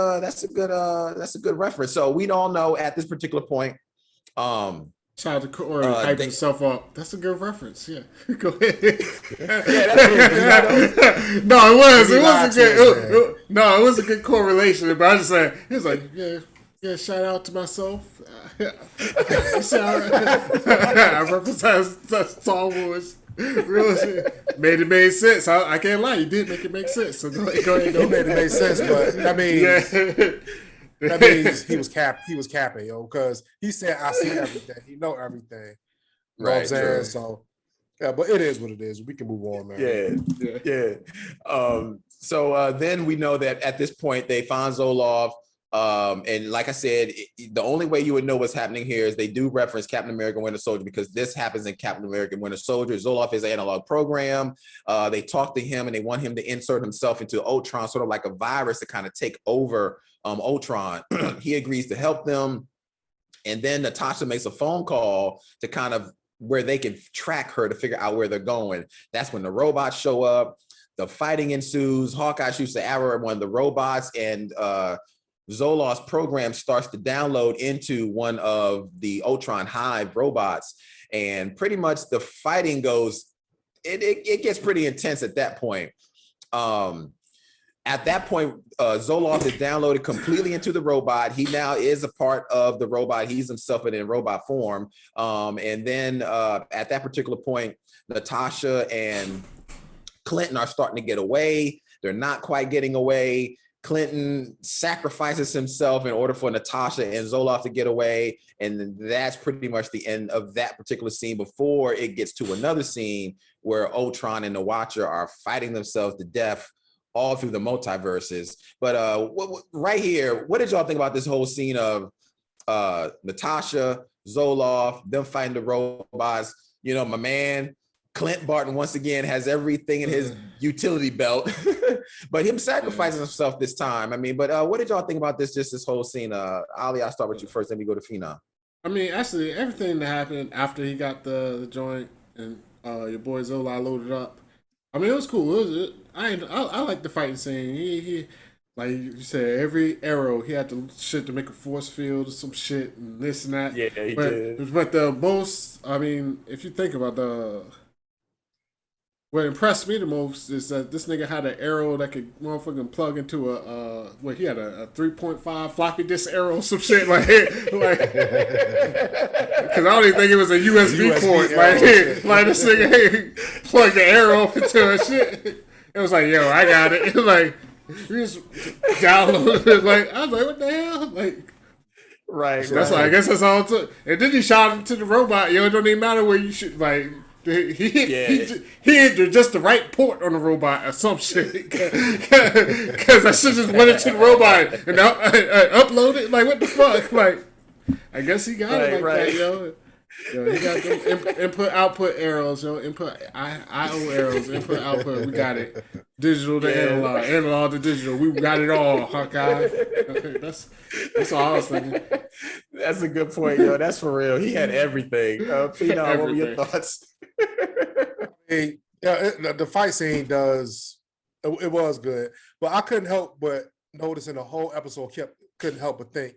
reference. So we all know at this particular point, Child to Corey hyping himself up. That's a good reference. Yeah, go ahead. No, it was a good correlation. But I just said he was like, yeah. Shout out to myself. I reference Star Wars. Really, made sense. I can't lie. You did make it make sense. So go ahead. He made it make sense, but that means he was capping, yo, because he said, I see everything. He know everything. You know what I'm saying? True. So, yeah, but it is what it is. We can move on, man. Yeah. So then we know that at this point, they find Zoloff. And like I said, the only way you would know what's happening here is they do reference Captain America Winter Soldier because this happens in Captain America Winter Soldier. Zoloff is an analog program. They talk to him and they want him to insert himself into Ultron, sort of like a virus to kind of take over Ultron. He agrees to help them. And then Natasha makes a phone call to kind of where they can track her to figure out where they're going. That's when the robots show up. The fighting ensues. Hawkeye shoots the arrow at one of the robots, and Zoloff's program starts to download into one of the Ultron Hive robots, and pretty much the fighting goes, it gets pretty intense at that point. At that point, Zoloff is downloaded completely into the robot. He now is a part of the robot. He's himself in robot form. And then at that particular point, Natasha and Clinton are starting to get away. They're not quite getting away. Clinton sacrifices himself in order for Natasha and Zoloff to get away. And that's pretty much the end of that particular scene before it gets to another scene where Ultron and the Watcher are fighting themselves to death all through the multiverses. But right here, what did y'all think about this whole scene of Natasha, Zoloff, them fighting the robots? You know, my man, Clint Barton, once again, has everything in his utility belt, but him sacrificing himself this time. I mean, but what did y'all think about this whole scene? Ali, I'll start with you first, then we go to Phenom. I mean, actually, everything that happened after he got the joint and your boy Zola loaded up, I mean, it was cool. I like the fighting scene. He like you said, every arrow he had to shit to make a force field or some shit and this and that. Yeah, he did. But the most, I mean, if you think about what impressed me the most is that this nigga had an arrow that could motherfucking plug into he had a 3.5 floppy disk arrow or some shit like because I don't even think it was a USB port. Like this nigga plugged the arrow into a shit. It was like, yo, I got it. It was like, you just downloaded it. Like, I was like, what the hell? Like, right. That's like, I guess that's all it took. And then he shot into the robot. Yo, it don't even matter where you shoot. Like, he hit just the right port on the robot or some shit. Because I should just went into the robot and uploaded. Like, what the fuck? Like, I guess he got it like that, yo. Yo, he got them input output arrows, yo. Input IO arrows, input output. We got it. Digital to analog, analog to digital. We got it all, Hawkeye. That's all I was thinking. That's a good point, yo. That's for real. He had everything. Phenom, what were your thoughts? The fight scene it was good, but I couldn't help but notice in the whole episode couldn't help but think,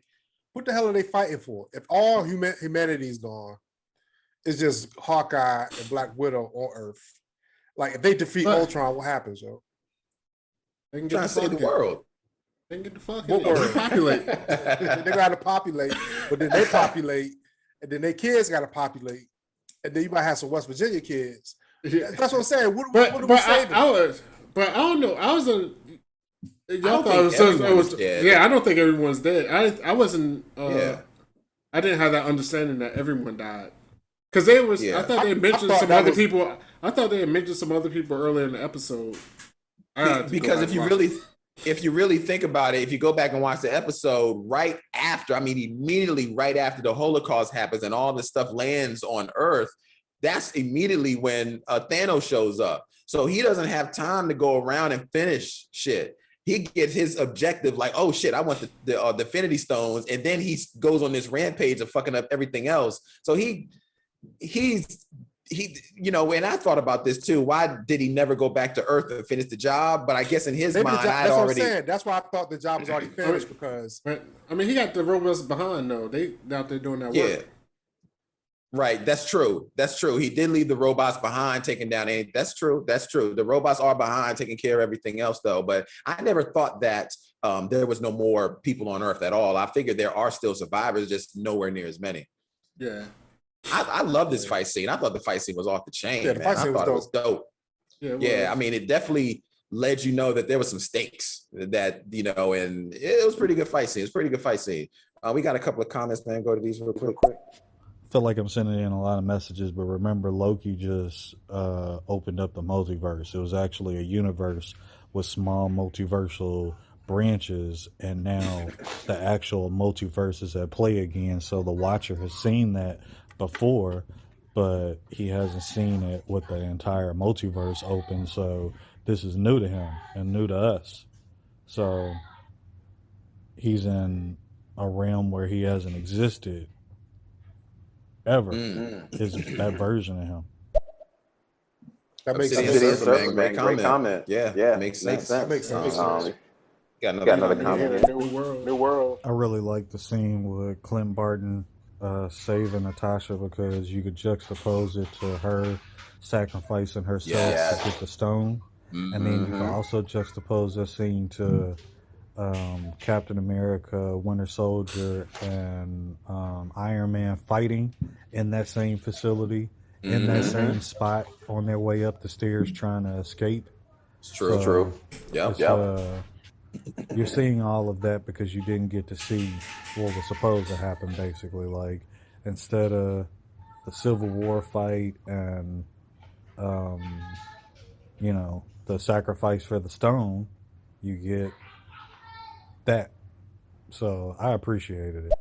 what the hell are they fighting for? If all humanity is gone, it's just Hawkeye and Black Widow on Earth. Like, if they defeat Ultron, what happens, yo? They can Trying to save the world. They can get the fuck What world? populate. They got to populate, but then they populate, and then their kids got to populate, and then you might have some West Virginia kids. That's what I'm saying. What are we saving? But I don't know. Y'all thought it was dead. Yeah, I don't think everyone's dead. I wasn't. I didn't have that understanding that everyone died. Because they was. Yeah. I thought they mentioned some other people. I thought they had mentioned some other people earlier in the episode. Because if you really think about it, if you go back and watch the episode immediately right after the Holocaust happens and all this stuff lands on Earth, that's immediately when Thanos shows up. So he doesn't have time to go around and finish shit. He gets his objective, like, oh shit, I want the Infinity Stones, and then he goes on this rampage of fucking up everything else. So he's and I thought about this too. Why did he never go back to Earth and finish the job? But I guess in his mind, that's what I'm saying. That's why I thought the job was already finished because. I mean, he got the robots behind though. They out there doing that work. Yeah. Right, that's true. He did leave the robots behind, taking down. That's true. The robots are behind, taking care of everything else, though. But I never thought that there was no more people on Earth at all. I figured there are still survivors, just nowhere near as many. Yeah, I love this fight scene. I thought the fight scene was off the chain. Yeah, the fight scene was dope. Yeah, I mean, it definitely let you know that there was some stakes. That and it was a pretty good fight scene. We got a couple of comments, man. Go to these real quick. Feel like I'm sending in a lot of messages, but remember, Loki just opened up the multiverse. It was actually a universe with small multiversal branches, and now the actual multiverse is at play again. So the Watcher has seen that before, but he hasn't seen it with the entire multiverse open. So this is new to him and new to us. So he's in a realm where he hasn't existed ever. Is that version of him. That makes sense. sense. Great comment. Yeah, makes sense. That makes sense. Got another comment. New world. I really like the scene with Clint Barton saving Natasha, because you could juxtapose it to her sacrificing herself to get the stone. And then you can also juxtapose that scene to Captain America, Winter Soldier, and Iron Man fighting in that same facility, in that same spot, on their way up the stairs trying to escape. It's true. you're seeing all of that because you didn't get to see what was supposed to happen. Basically, like instead of the Civil War fight and the sacrifice for the stone, you get that. So I appreciated it.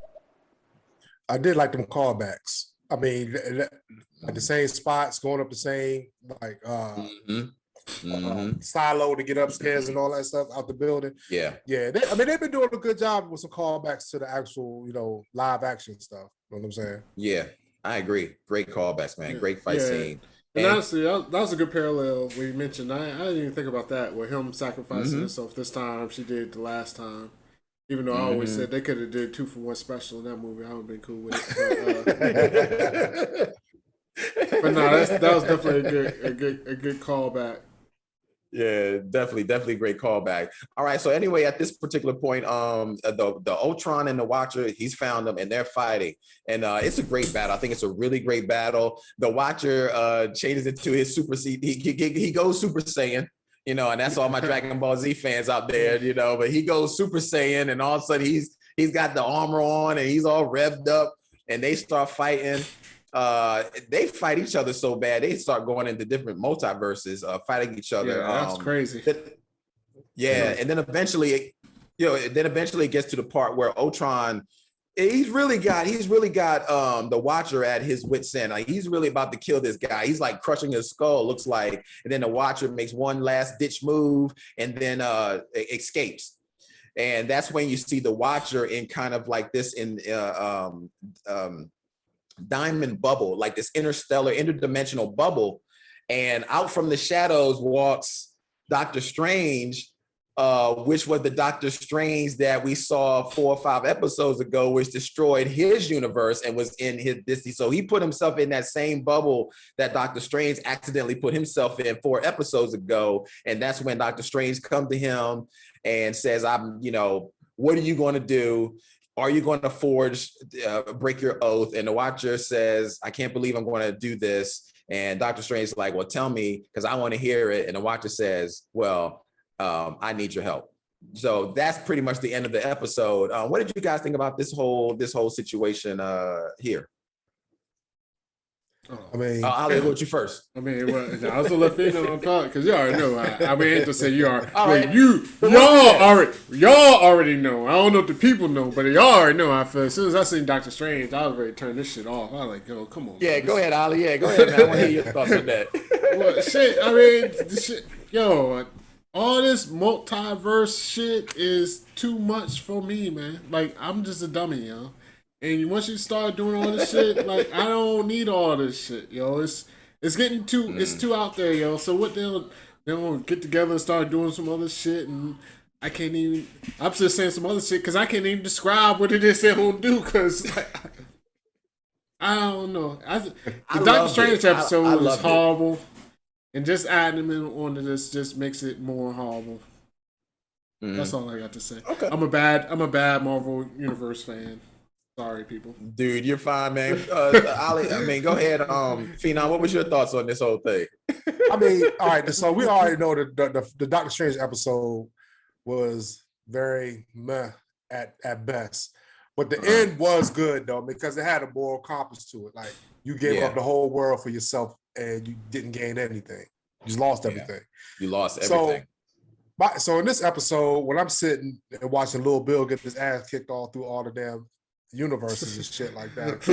I did like them callbacks. I mean, like the same spots, going up the same like silo to get upstairs and all that stuff out the building. Yeah. I mean, they've been doing a good job with some callbacks to the actual, live action stuff. You know what I'm saying? Yeah, I agree. Great callbacks, man. Great fight scene. And honestly, that was a good parallel we mentioned. I didn't even think about that, with him sacrificing himself this time. She did the last time. Even though I always said they could have did 2-for-1 special in that movie. I would have been cool with it. But no, that was definitely a good callback. Yeah, definitely great callback. All right, so anyway, at this particular point, the Ultron and the Watcher, he's found them and they're fighting, and it's a great battle. I think it's a really great battle. The Watcher changes into his Super he goes Super Saiyan, and that's all my Dragon Ball Z fans out there, but he goes Super Saiyan, and all of a sudden he's got the armor on and he's all revved up, and they start fighting. They fight each other so bad they start going into different multiverses, fighting each other. Yeah, that's crazy. And then eventually it gets to the part where Ultron, he's really got the Watcher at his wit's end. Like, he's really about to kill this guy. He's like crushing his skull, looks like, and then the Watcher makes one last ditch move and then escapes. And that's when you see the Watcher in kind of like this diamond bubble, like this interdimensional bubble, and out from the shadows walks Doctor Strange, which was the Doctor Strange that we saw 4 or 5 episodes ago, which destroyed his universe and was in his Disney. So he put himself in that same bubble that Doctor Strange accidentally put himself in 4 episodes ago, and that's when Doctor Strange comes to him and says, what are you going to do? Are you going to break your oath? And the Watcher says, I can't believe I'm going to do this. And Doctor Strange is like, well, tell me, because I want to hear it. And the Watcher says, well, I need your help. So that's pretty much the end of the episode. What did you guys think about this whole situation here? I mean, I'll go with you first. I mean, I was gonna let Fino on talk because you already know. I mean, to say you are. All right. Y'all already know. I don't know if the people know, but y'all already know. I feel as soon as I seen Doctor Strange, I was ready to turn this shit off. I was like, yo, come on. Yeah, man. go ahead, Ali. Yeah, go ahead, man. I want to hear your thoughts on that. Well, shit. I mean, all this multiverse shit is too much for me, man. Like, I'm just a dummy, yo. And once you start doing all this shit, like, I don't need all this shit, yo. It's getting too it's too out there, yo. So what they'll get together and start doing some other shit, and I can't even. I'm just saying some other shit because I can't even describe what it is they're gonna do because I don't know. The Doctor Strange episode was horrible, and just adding them in onto this just makes it more horrible. That's all I got to say. Okay. I'm a bad Marvel Universe fan. Sorry, people. Dude, you're fine, man. Ali, I mean, go ahead. Phenom, what was your thoughts on this whole thing? I mean, all right. So we already know that the Doctor Strange episode was very meh at best, but the end was good though because it had a moral compass to it. Like you gave up the whole world for yourself and you didn't gain anything. You just lost everything. You lost everything. So in this episode, when I'm sitting and watching Lil Bill get his ass kicked all through all the damn universes and shit like that,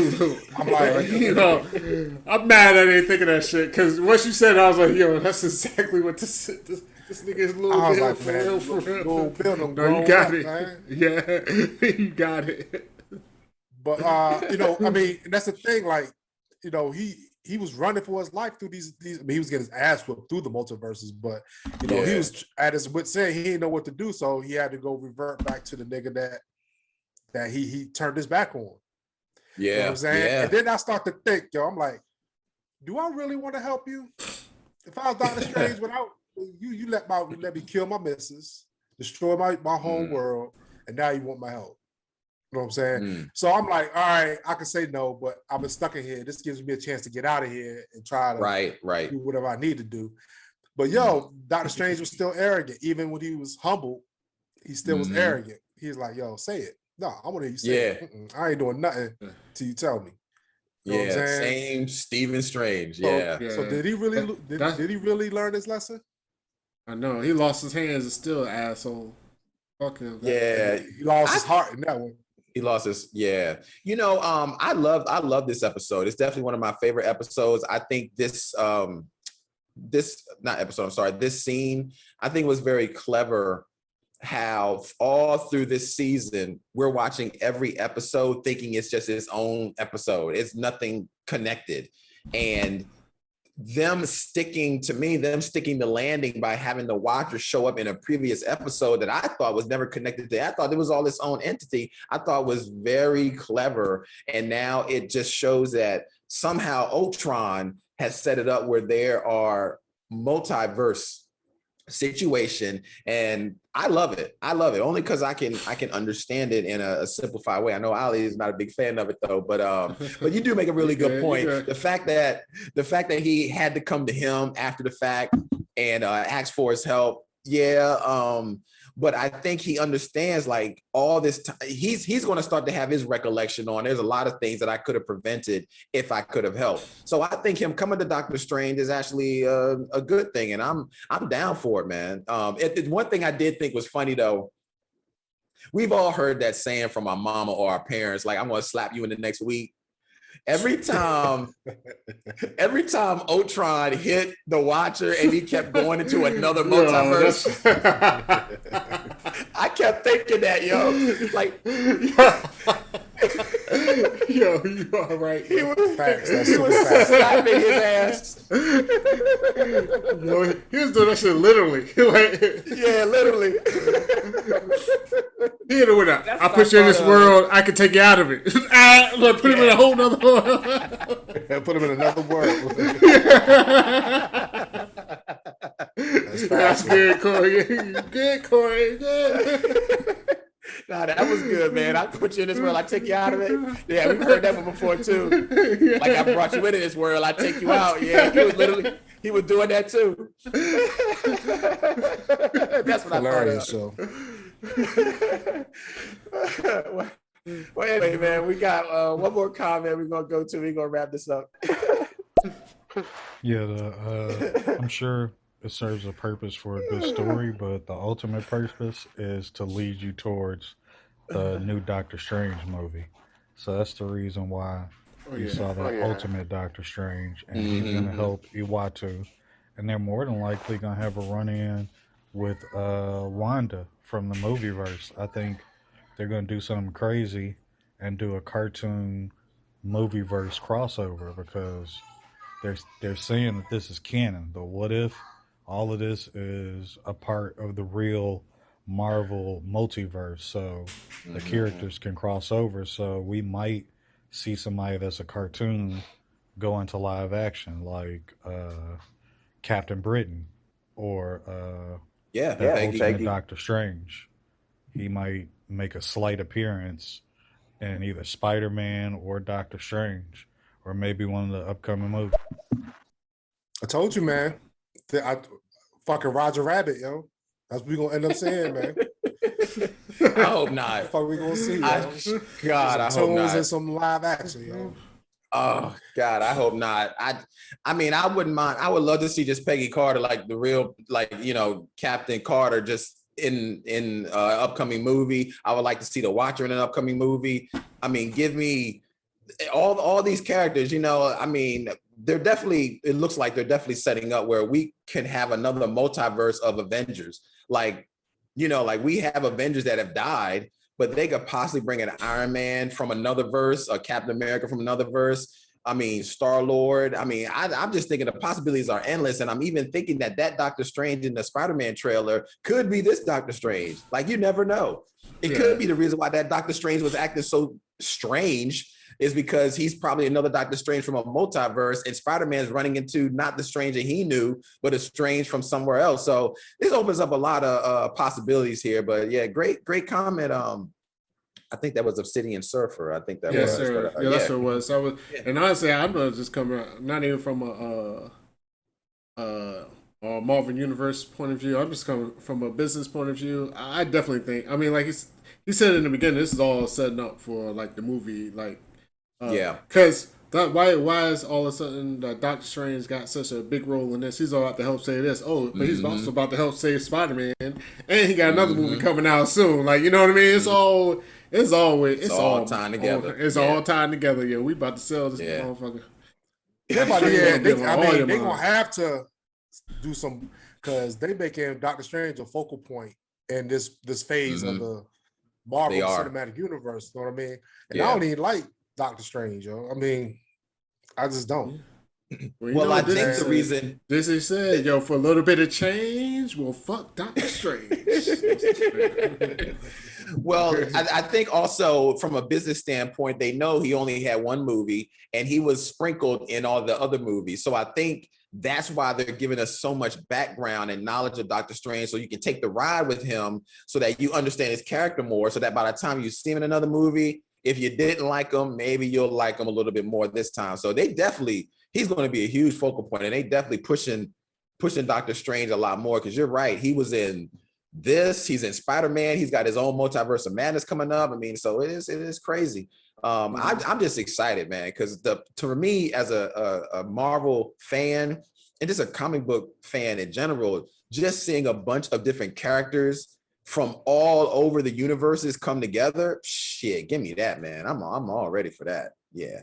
I'm like, I'm mad I didn't think of that shit because once you said it, I was like, yo, that's exactly what this nigga is Lil Bill like, for man, real, for real. Lil Bill, No, you got it. Man. Yeah, you got it. But I mean, that's the thing. Like, he was running for his life through these. I mean, he was getting his ass whipped through the multiverses, but he was at his wit's end. He didn't know what to do, so he had to go revert back to the nigga that he turned his back on. Yeah, you know what I'm saying. Yeah. And then I start to think, I'm like, do I really want to help you? If I was Doctor Strange, without you let me kill my missus, destroy my whole world, and now you want my help. You know what I'm saying? So I'm like, all right, I can say no, but I've been stuck in here. This gives me a chance to get out of here and try to do whatever I need to do. But Doctor Strange was still arrogant. Even when he was humble, he still was Mhm. arrogant. He was like, "Yo, say it. No, I want to hear you say it. Yeah. I ain't doing nothing till you tell me." You know what I'm Yeah, saying? same Stephen Strange. So, Yeah. so did he really did he really learn his lesson? I know he lost his hands and still an asshole. Fuck him. Yeah. He lost his heart in that one. He lost his, yeah. I love this episode. It's definitely one of my favorite episodes. I think this scene, I think was very clever how all through this season, we're watching every episode thinking it's just its own episode. It's nothing connected. And them sticking the landing by having the Watcher show up in a previous episode that I thought was never connected to. I thought it was all its own entity. I thought was very clever. And now it just shows that somehow Ultron has set it up where there are multiverse situation, and I love it only because I can understand it in a simplified way. I know Ali is not a big fan of it though, but you do make a really good point. The fact that he had to come to him after the fact and ask for his help, but I think he understands like all this time he's going to start to have his recollection on. There's a lot of things that I could have prevented if I could have helped. So I think him coming to Doctor Strange is actually a good thing, and I'm down for it, man. One thing I did think was funny though. We've all heard that saying from our mama or our parents, like, "I'm going to slap you in the next week." Every time Ultron hit the Watcher and he kept going into another multiverse, I kept thinking that, yo, like, yo, you all right? He was slapping his ass. Yo, he was doing that shit literally. Yeah, literally. He hit it with a, I put you in this world, I can take you out of it. Put him in a whole nother world. Put him in another world. That's good, Corey. Good, Corey. Good. Nah, that was good, man. I put you in this world, I take you out of it. Yeah, we've heard that one before too. Like, I brought you into this world, I take you out. Yeah, he was doing that too. That's what Hilarious, I thought of. Well, anyway, man, we got one more comment we're gonna go to. We're gonna wrap this up. Yeah, I'm sure it serves a purpose for a good story, but the ultimate purpose is to lead you towards the new Doctor Strange movie. So that's the reason why you saw that ultimate Doctor Strange, and he's gonna help Iwatu, and they're more than likely gonna have a run-in with Wanda from the movieverse. I think they're gonna do something crazy and do a cartoon movieverse crossover because they're saying that this is canon. The what if all of this is a part of the real Marvel multiverse, so the characters can cross over. So we might see somebody that's a cartoon go into live action, like Captain Britain or ultimate Doctor Strange. He might make a slight appearance in either Spider-Man or Doctor Strange, or maybe one of the upcoming movies. I told you, man. Fucking Roger Rabbit, yo. That's what we gonna end up saying, man. I hope not. What the fuck we gonna see, yo? God, I hope not. And some live action, yo. Oh God, I hope not. I mean, I wouldn't mind. I would love to see just Peggy Carter, like the real, like, you know, Captain Carter, just in upcoming movie. I would like to see the Watcher in an upcoming movie. I mean, give me all these characters, you know. I mean, it looks like they're definitely setting up where we can have another multiverse of Avengers. Like, you know, like we have Avengers that have died, but they could possibly bring an Iron Man from another verse, a Captain America from another verse. I mean, Star-Lord. I mean, I'm just thinking the possibilities are endless. And I'm even thinking that Doctor Strange in the Spider-Man trailer could be this Doctor Strange. Like, you never know. It could be the reason why that Doctor Strange was acting so strange is because he's probably another Doctor Strange from a multiverse, and Spider-Man's running into not the Strange that he knew, but a Strange from somewhere else. So this opens up a lot of possibilities here. But yeah, great comment. I think that was Obsidian Surfer. I think that was. Sir. But, that's what it was. And honestly, I'm not just coming, not even from a Marvel Universe point of view. I'm just coming from a business point of view. I definitely think. I mean, like he said in the beginning, this is all setting up for like the movie, like because that why is all of a sudden Doctor Strange got such a big role in this? He's all about to help save this. Oh, but he's also about to help save Spider-Man, and he got another movie coming out soon. Like, you know what I mean? It's all tying together. It's all tying together. Yeah, we about to sell this motherfucker. They gonna have to do some, because they making Doctor Strange a focal point in this phase of the Marvel Cinematic Universe. You know what I mean? And I don't even like Doctor Strange, yo. I mean, I just don't. Well, I think the reason this is said, yo, for a little bit of change, well, fuck Doctor Strange. Well, I think also from a business standpoint, they know he only had one movie and he was sprinkled in all the other movies. So I think that's why they're giving us so much background and knowledge of Doctor Strange, so you can take the ride with him so that you understand his character more, so that by the time you see him in another movie, if you didn't like him, maybe you'll like him a little bit more this time. So he's going to be a huge focal point, and they definitely pushing Doctor Strange a lot more, because you're right. He was in this, he's in Spider-Man, he's got his own multiverse of madness coming up. I mean, so it is crazy. I'm just excited, man, because to me as a Marvel fan and just a comic book fan in general, just seeing a bunch of different characters from all over the universes come together, shit, give me that, man. I'm all ready for that. Yeah.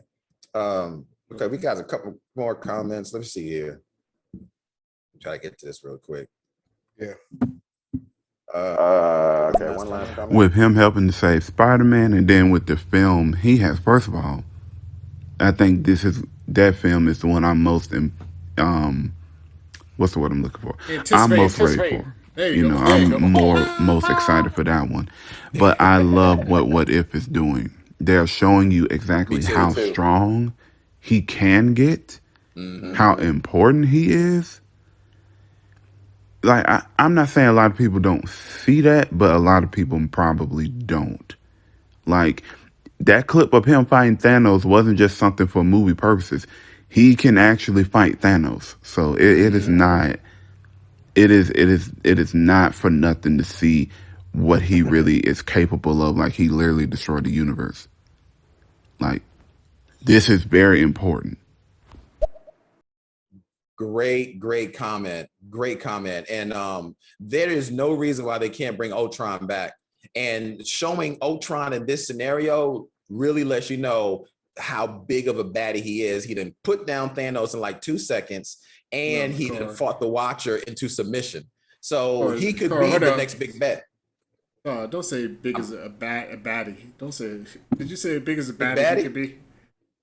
Okay, we got a couple more comments. Let me see here. Try to get to this real quick. Yeah. Okay, one last comment. With him helping to save Spider-Man, and then with the film, he has, first of all, I think that film is the one I'm most what's the word I'm looking for? I'm most ready for. I'm most excited for that one. But I love what If is doing. They're showing you exactly how strong he can get, how important he is. Like, I'm not saying a lot of people don't see that, but a lot of people probably don't. Like, that clip of him fighting Thanos wasn't just something for movie purposes. He can actually fight Thanos. So it is not for nothing to see what he really is capable of. Like, he literally destroyed the universe. Like, this is very important. Great comment. And there is no reason why they can't bring Ultron back. And showing Ultron in this scenario really lets you know how big of a baddie he is. He done put down Thanos in like 2 seconds, and he done fought the Watcher into submission. So he could be the next big bet. Don't say big as a baddie. Don't say. Did you say big as a baddie he could be?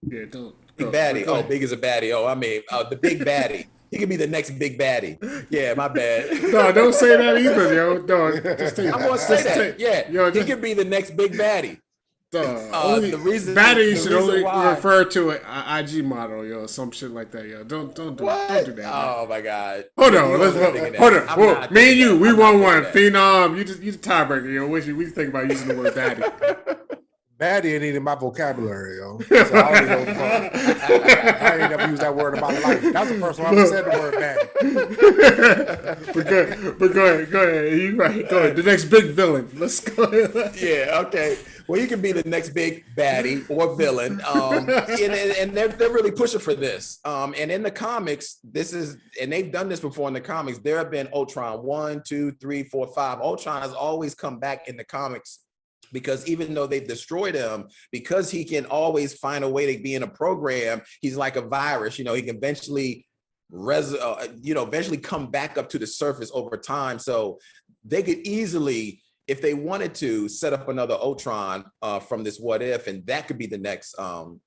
Yeah, don't. Big baddie. Oh, big as a baddie. Oh, I mean, the big baddie. He could be the next big baddie. Yeah, my bad. No, don't say that either, yo. No, just take, I'm gonna say that. Yeah, he could be the next big baddie. The reason baddie should only refer to an IG model, yo, some shit like that, yo. Don't do that. Man. Oh my god. Hold on. Whoa, me and you, we won one. Phenom, you the tiebreaker, yo. We think about using the word baddie. Baddie ain't in my vocabulary, yo. So I don't know. I ain't never used that word in my life. That's the first one I ever said the word baddie. But go ahead. You right. Go ahead. The next big villain. Let's go ahead. Yeah. Okay. Well, you can be the next big baddie or villain, and they're really pushing for this. And in the comics, and they've done this before in the comics. There have been Ultron 1, 2, 3, 4, 5. Ultron has always come back in the comics, because even though they've destroyed him, because he can always find a way to be in a program, he's like a virus. He can eventually eventually come back up to the surface over time. So they could easily, if they wanted to, set up another Ultron from this What If, and that could be the next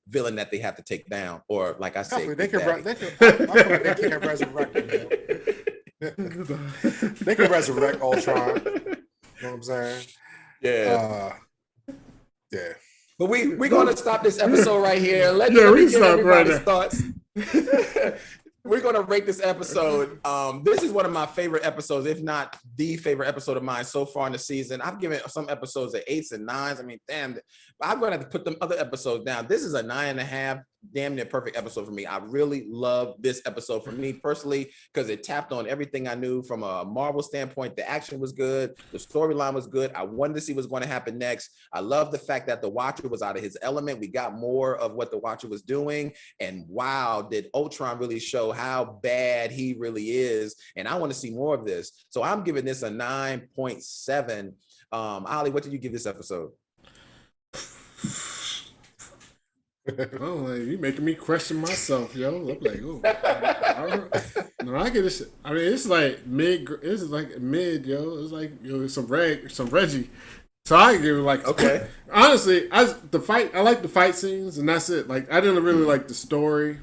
villain that they have to take down. Or, like I say, they can resurrect him. They can resurrect Ultron. You know what I'm saying? Yeah. Yeah. But we're gonna stop this episode right here. Let me get everybody's thoughts. We're gonna rate this episode. This is one of my favorite episodes, if not the favorite episode of mine so far in the season. I've given some episodes at 8s and 9s. I mean, damn, I'm gonna have to put them other episodes down. This is a 9.5 damn near perfect episode for me. I really love this episode for me personally because it tapped on everything I knew from a Marvel standpoint. The action was good. The storyline was good. I wanted to see what's going to happen next. I love the fact that the Watcher was out of his element. We got more of what the Watcher was doing. And wow, did Ultron really show how bad he really is. And I want to see more of this. So I'm giving this a 9.7. Ali, what did you give this episode? Oh, like, you making me question myself, yo. I'm like, oh, no, I get it. I mean, it's like mid. It's like mid, yo. It's like some Reggie. So I give it like okay. Honestly, I like the fight scenes, and that's it. Like I didn't really like the story.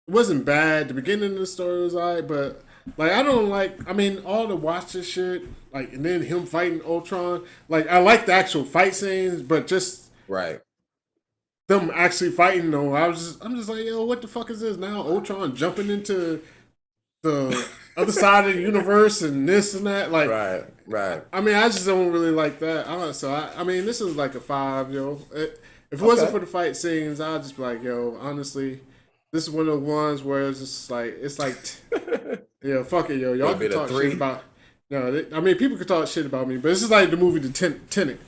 It wasn't bad. The beginning of the story was alright, but like I don't like. I mean, all the Watcher shit, like, and then him fighting Ultron. Like I like the actual fight scenes, but just right. Them actually fighting though, I'm just like, yo, what the fuck is this now? Ultron jumping into the other side of the universe and this and that, like, right. I mean, I just don't really like that. I mean, this is like a 5, yo. If it wasn't for the fight scenes, I'd just be like, yo, honestly, this is one of the ones where it's like, yeah, fuck it, yo. Y'all can talk shit about. I mean, people can talk shit about me, but this is like the movie The Tenet.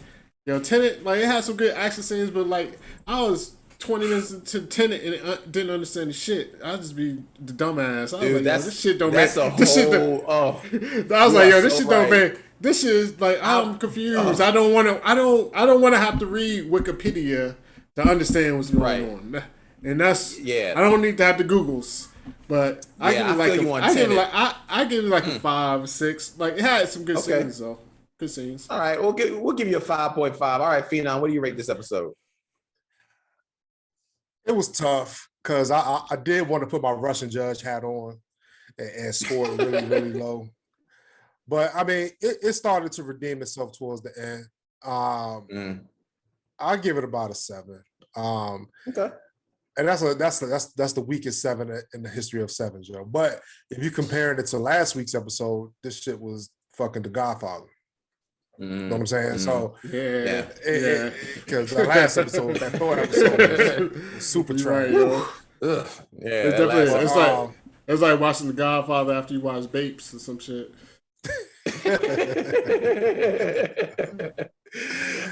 Yo, Tenet, like, it had some good action scenes, but, like, I was 20 minutes into Tenet and didn't understand the shit. I'd just be the dumbass. I was like, yo, this shit don't make sense. I was like, yo, this shit don't make. This shit is like, I'm confused. I don't want to have to read Wikipedia to understand what's going on. And that's, I don't need to have the Googles. But I give it like a 5, 6. Like, it had some good scenes, though. Good scenes. All right, we'll give you a 5.5. All right, Phenom, what do you rate this episode? It was tough because I did want to put my Russian judge hat on and score it really, really low. But I mean, it started to redeem itself towards the end. I'll give it about a 7. Okay. And that's the weakest 7 in the history of 7s, Joe. But if you compare it to last week's episode, this shit was fucking The Godfather. You know what I'm saying? So yeah, because the last episode, that third episode, was super trash. Yeah, it's definitely it's like watching The Godfather after you watch Bapes or some shit.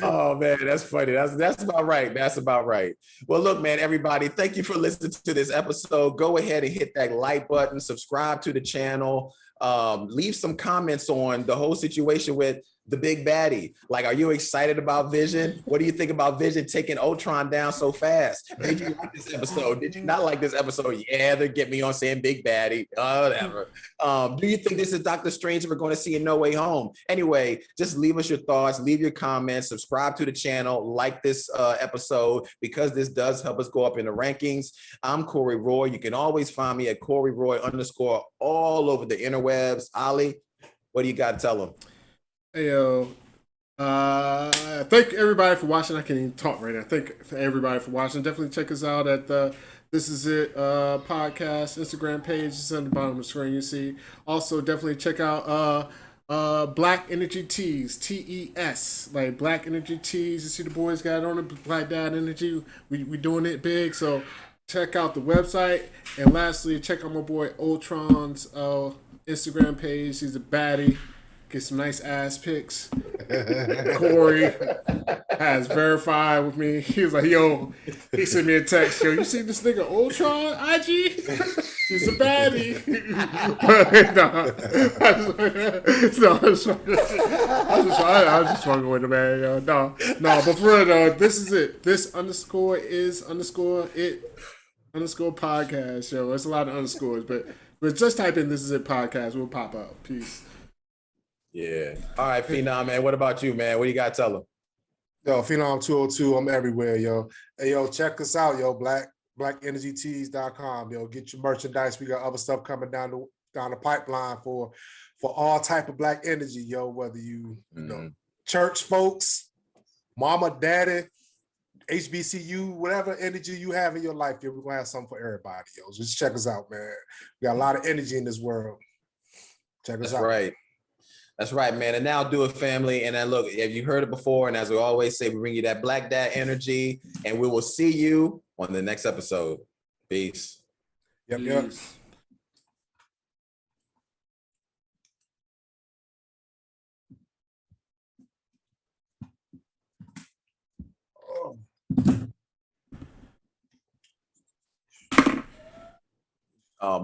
Oh man, that's funny. That's about right. That's about right. Well, look, man, everybody, thank you for listening to this episode. Go ahead and hit that like button, subscribe to the channel, leave some comments on the whole situation with the big baddie. Like, are you excited about Vision? What do you think about Vision taking Ultron down so fast? Did you like this episode? Did you not like this episode? Yeah, they get me on saying big baddie. Whatever. Do you think this is Doctor Strange we're going to see in No Way Home? Anyway, just leave us your thoughts, leave your comments, subscribe to the channel, like this episode, because this does help us go up in the rankings. I'm Corey Roy. You can always find me at Corey Roy _ all over the interwebs. Ali, what do you got to tell them? Hey, yo. Thank everybody for watching. I can't even talk right now. Thank everybody for watching. Definitely check us out at the This Is It podcast Instagram page. It's on the bottom of the screen, you see. Also, definitely check out Black Energy Tees, TES, like Black Energy Tees. You see the boys got on it, Black Dad Energy. We doing it big, so check out the website. And lastly, check out my boy Ultron's Instagram page. He's a baddie. Get some nice ass pics. Corey has verified with me. He was like, yo, he sent me a text. Yo, you see this nigga Ultron IG? He's a baddie. I was just fucking with him, man. Yo. No, but for real though, this is it. This _ is _ it _ podcast. Yo, it's a lot of underscores, but just type in This Is It podcast. We'll pop up. Peace. Yeah. All right, Phenom, man. What about you, man? What do you got to tell them? Yo, Phenom 202. I'm everywhere, yo. Hey, yo, check us out, yo. BlackEnergyTees.com. Yo, get your merchandise. We got other stuff coming down the pipeline for all type of black energy, yo. Whether you know, church folks, mama, daddy, HBCU, whatever energy you have in your life, yo, we're gonna have something for everybody, yo. Just check us out, man. We got a lot of energy in this world. Check us out. That's right. That's right, man. And now do it, family. And then look, if you heard it before, and as we always say, we bring you that Black Dad energy, and we will see you on the next episode. Peace. Yep, yep. Peace. Oh.